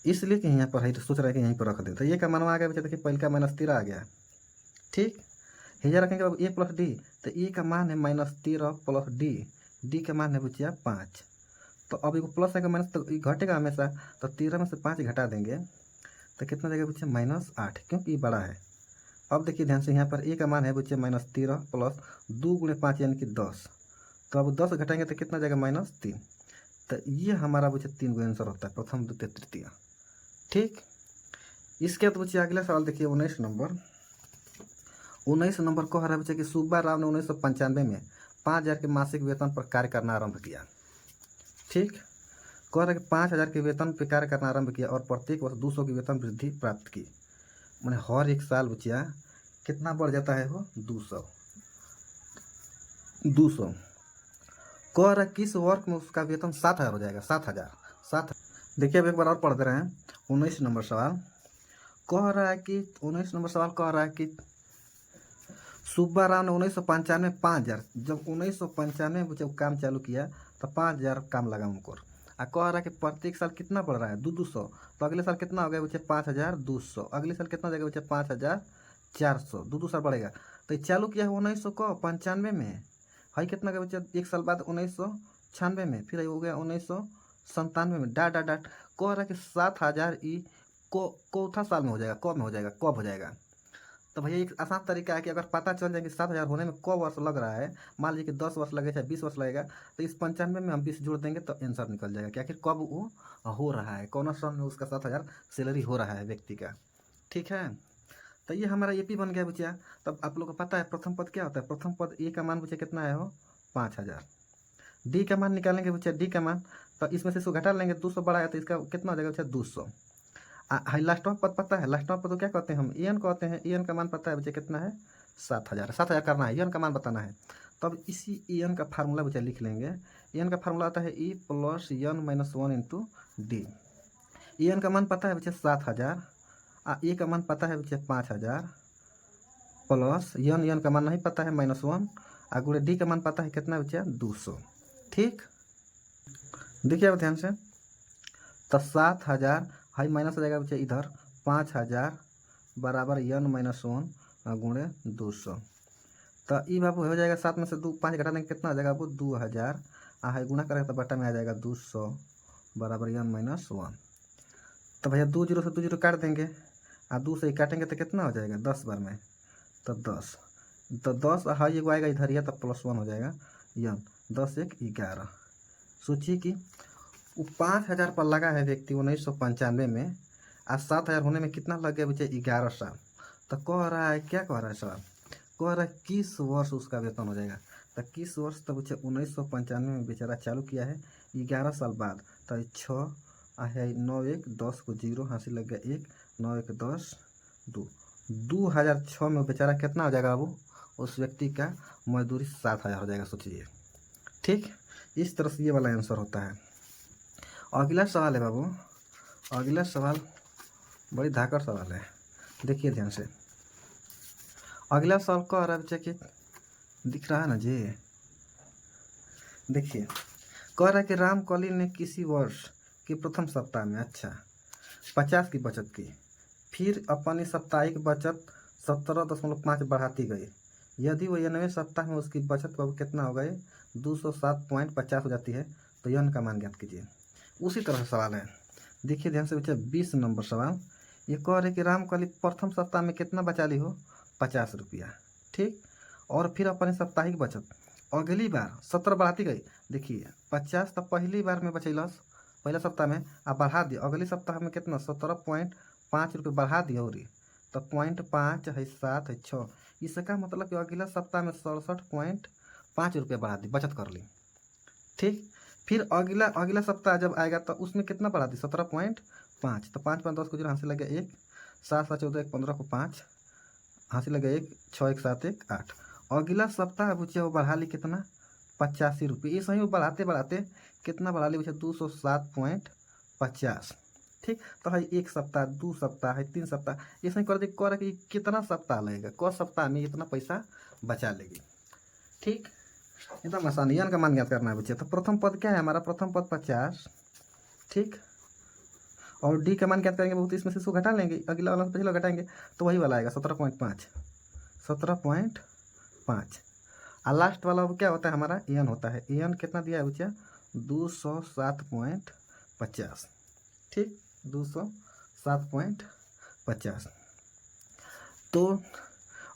इसलिए कि यहाँ पर है तो सोच रहे हैं कि यहीं पर रख दें। तो A का मान आ गया बच्चे, देखिए पहले का -13 आ गया। ठीक, हेजा रखेंगे अब A प्लस D, तो A का मान है -13 प्लस D का मान है बच्चा 5। तो अब एक प्लस आएगा माइनस तो घटेगा हमेशा, तो 13 में से 5 घटा देंगे तो कितना जाएगा बच्चे -8, क्योंकि ये बड़ा है। अब देखिए ध्यान से, यहाँ पर A का मान है बच्चे -13 प्लस 2 गुणे 5 यानी कि 10, तो अब 10 घटाएंगे तो कितना जाएगा -3। तो ये हमारा बच्चे 3 का आंसर होता है, प्रथम द्वितीय तृतीय। ठीक, इसके बाद बच्चे अगला सवाल देखिए 19 नंबर। 19 नंबर को हरा बच्चे कि सुब्बा राव ने 1995 में 5000 के मासिक वेतन पर कार्य करना आरंभ किया। ठीक, कह रहा है कि 5000 के वेतन पर कार्य करना आरंभ किया और प्रत्येक वर्ष 200 की वेतन वृद्धि प्राप्त की। मैंने हर एक साल बच्चिया कितना बढ़ जाता है वो 200। कह रहा है किस वर्ष में उसका वेतन 7000 हो जाएगा, 7000। देखिए अब एक बार और पढ़ दे रहे हैं 19 नंबर सवाल। कह रहा है कि 19 नंबर सवाल कह रहा है कि सुब्बा राव ने 1995 में 5000, जब 1995 जब काम चालू किया तो 5000 काम लगा उनको। कह रहा है कि प्रत्येक साल कितना बढ़ रहा है 200, तो अगले साल कितना हो गया बच्चे 5200, अगले साल कितना जाएगा बच्चे 5400, 2 साल बढ़ेगा। तो ये चालू किया है 1995 में, है कितना का बच्चे एक साल बाद 1996 में, फिर हो गया 1997 में, डाट डाट डाट। कह रहा है कि 7000 चौथा साल में हो जाएगा, कब में हो जाएगा, कब हो जाएगा। तो भैया एक आसान तरीका है कि अगर पता चल जाए कि 7000 होने में कब वर्ष लग रहा है, मान लीजिए कि 10 वर्ष लगेगा चाहे 20 वर्ष लगेगा, तो इस 95 में हम 20 जोड़ देंगे तो आंसर निकल जाएगा कि आखिर कब वो हो रहा है, कौन सन में उसका 7000 सैलरी हो रहा है व्यक्ति का। ठीक है, तो ये हमारा AP बन गया बच्चा। तब आप लोग को पता है प्रथम पद क्या होता है, प्रथम पद A का मान बच्चा कितना है हो 5000। D का मान निकालेंगे बच्चा, D का मान तो इसमें से इसको घटा लेंगे, 200 बड़ा है तो इसका कितना हो जाएगा बच्चा 200। लास्ट ऑफ पद पता है, लास्ट ऑफ पद तो क्या कहते हैं हम, EN कहते हैं। EN का मान पता है बच्चे कितना है 7000 करना है, EN का मान बताना है। तब इसी EN का फार्मूला बच्चा लिख लेंगे। EN का फार्मूला आता है E plus N minus 1 into D। EN का मान पता है बच्चे 7000, A का मान पता है बच्चे 5000 प्लस N का मान नहीं पता है -1, गुणे D का मान पता है कितना बच्चा 200। ठीक, देखिए अब ध्यान से, तो 7000 हाई माइनस हो जाएगा बच्चे इधर 5000 बराबर N माइनस 1 गुणे 200। तो ये बाबू हो जाएगा 7 में से 5 घटा देंगे कितना आ जाएगा आपको 2000, है गुना करेंगे तो बटा में आ जाएगा 200 बराबर N माइनस 1। तो भैया 2 0 से 2 0 काट देंगे, 2 से काटेंगे तो कितना हो जाएगा 10 बार में, तो 10, तो 10 हाई एगो आएगा इधर, या तो +1 हो जाएगा N, 10 1 11। सोचिए कि वो 5,000 पर लगा है व्यक्ति 1995 में, आज 7,000 होने में कितना लग गया बच्चे? 11 साल। तो कह रहा है, क्या कह रहा है सवाल? कह रहा है किस वर्ष उसका वेतन हो जाएगा। तो किस वर्ष? तो बच्चे 1995 में बेचारा चालू किया है, 11 साल बाद। तो 6 है 9 1 10 को 0 हासिल लग गया 1 9 1 10 2 2006 में बेचारा कितना हो जाएगा? वो उस व्यक्ति का मजदूरी 7,000 हो जाएगा, सोचिए। ठीक, इस तरह से ये वाला आंसर होता है। अगला सवाल है बाबू, अगला सवाल बड़ी धाकड़ सवाल है, देखिए ध्यान से। अगला सवाल कह रहा है बच्चा कि दिख रहा है ना जी, देखिए कह रहा है कि रामकली ने किसी वर्ष के प्रथम सप्ताह में 50 की बचत की, फिर अपनी साप्ताहिक बचत 17.5 बढ़ाती गई। यदि वह 90वें सप्ताह में उसकी बचत बाबू कितना हो गई? 207.50 हो जाती है, तो यन का मान ज्ञात कीजिए। उसी तरह से सवाल है, देखिए ध्यान से बच्चा। 20 नंबर सवाल ये कह रहे कि रामकली प्रथम सप्ताह में कितना बचा ली हो? 50 रुपया, ठीक। और फिर अपनी साप्ताहिक बचत अगली बार 17 बढ़ाती गई। देखिए 50 तो पहली बार में बचैलस पहला सप्ताह में, आप बढ़ा दिए अगले सप्ताह में कितना? 17.5 रुपये बढ़ा दिए, और तो 0.5 है 7 है 6, इसका मतलब कि अगला सप्ताह में 67.5 रुपये बढ़ा दी, बचत कर ली, ठीक। फिर अगला अगला सप्ताह जब आएगा तो उसमें कितना बढ़ा दी? 17.5, तो 5 5 10 को 0 हासिल लग गया 1 7 7 14 1 15 को 5 हासिल लग गया 1 6 1 7 1 8। अगला सप्ताह बच्चे वो बढ़ा ली कितना? 85 रुपये। ये सही वो बढ़ाते बढ़ाते कितना बढ़ा ली बच्चे? 207.50, ठीक। तो है 1 सप्ताह 2 सप्ताह है 3 सप्ताह, ये सही कर दे। कर कि कितना सप्ताह लगेगा, क सप्ताह में इतना पैसा बचा लेगी, ठीक। एकदम आसान, यन का मान ज्ञात करना है बच्चे। तो प्रथम पद क्या है हमारा? प्रथम पद 50, ठीक। और डी का मान ज्ञात करेंगे बहुत, इसमें से इसको घटा लेंगे, अगला वाला पिछला घटाएंगे तो वही वाला आएगा 17.5 17.5। और लास्ट वाला क्या होता है हमारा? एन होता है। एन कितना दिया है बच्चा? 207.50, ठीक, 207.50। तो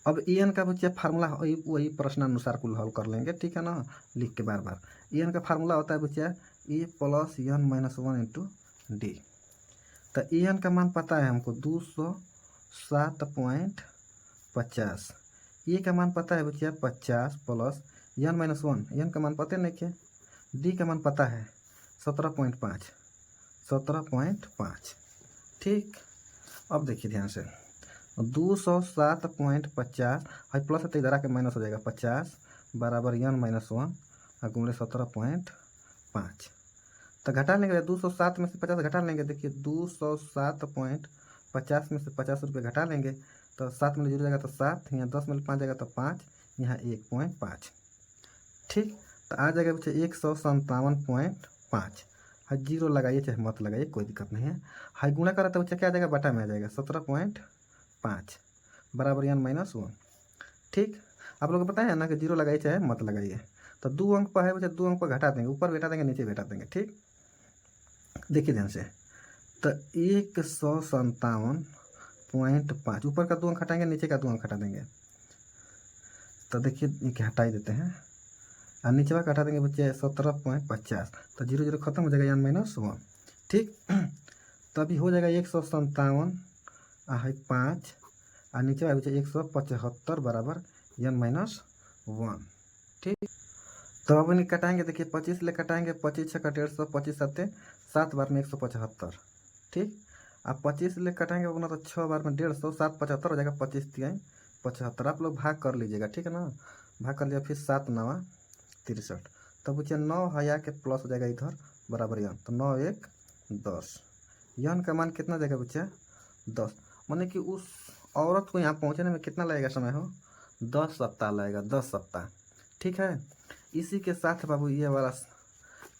अब एन का बच्चा फार्मूला वही प्रश्नानुसार कुल हल कर लेंगे, ठीक है ना, लिख के बार बार। एन का फार्मूला होता है बच्चा a plus n minus 1 into d. तो एन का मान पता है हमको 207.50। ए का मान पता है बच्चा 50 प्लस एन माइनस 1, एन का मान पता नहीं क्या। डी का मान पता है 17.5, ठीक। अब देखिए ध्यान से, 207.50 है प्लस है तो इधर आके माइनस हो जाएगा 50 बराबर एन माइनस 1 और गुणले 17.5। तो घटा लेंगे 207 में से 50 घटा लेंगे। देखिए 207.50 में से 50 रुपये घटा लेंगे तो 7 में 0 जाएगा तो 7, यहाँ 10 में 5 जाएगा तो 5, यहाँ 1.5, ठीक। तो आ जाएगा बच्चे 157.5। हाँ 0 लगाइए चाहे मत लगाइए, कोई दिक्कत नहीं है। हाई गुणा करा तो बच्चा क्या आ जाएगा? बटा में आ जाएगा 17.5 बराबर एन माइनस 1, ठीक। आप लोग को पता है ना कि 0 लगाइए चाहे मत लगाइए। तो 2 अंक पर है बच्चा, 2 अंक पर घटा देंगे, ऊपर घटा देंगे नीचे घटा देंगे, ठीक। देखिए ध्यान से, तो 157.5 ऊपर का 2 अंक हटाएंगे, नीचे का 2 अंक हटा देंगे। तो देखिए ये हटा ही देते हैं और नीचे का हटा देंगे बच्चे 17.50, तो 0 0 खत्म हो जाएगा एन माइनस 1, ठीक। तो अभी हो जाएगा 157.5 और नीचे वाला बच्चे 175 बराबर एन माइनस 1, ठीक। तो अब इन्हें कटाएंगे, देखिए 25 ले कटाएंगे, 25 6 का 150, 25 7 7 बार में 175, ठीक। अब 25 ले कटाएंगे अपना तो 6 बार में 150, 7 75 हो जाएगा, 25 3 75। आप लोग भाग कर लीजिएगा, ठीक है ना, भाग कर लीजिएगा। फिर 7 9 63, तो बच्चे 9 हज़ार के प्लस हो जाएगा इधर बराबर यन, तो 9 1 10। यन का मान कितना जाएगा बच्चा? 10। माने कि उस औरत को यहाँ पहुँचने में कितना लगेगा समय हो? 10 सप्ताह लगेगा, 10 सप्ताह, ठीक है। इसी के साथ बाबू ये वाला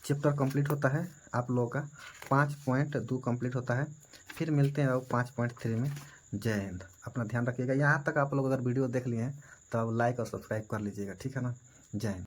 चैप्टर कंप्लीट होता है आप लोगों का, 5.2 कंप्लीट होता है। फिर मिलते हैं बाबू 5.3 में। जय हिंद, अपना ध्यान रखिएगा। यहाँ तक आप लोग अगर वीडियो देख लिए हैं तो आप लाइक और सब्सक्राइब कर लीजिएगा, ठीक है ना। जय हिंद।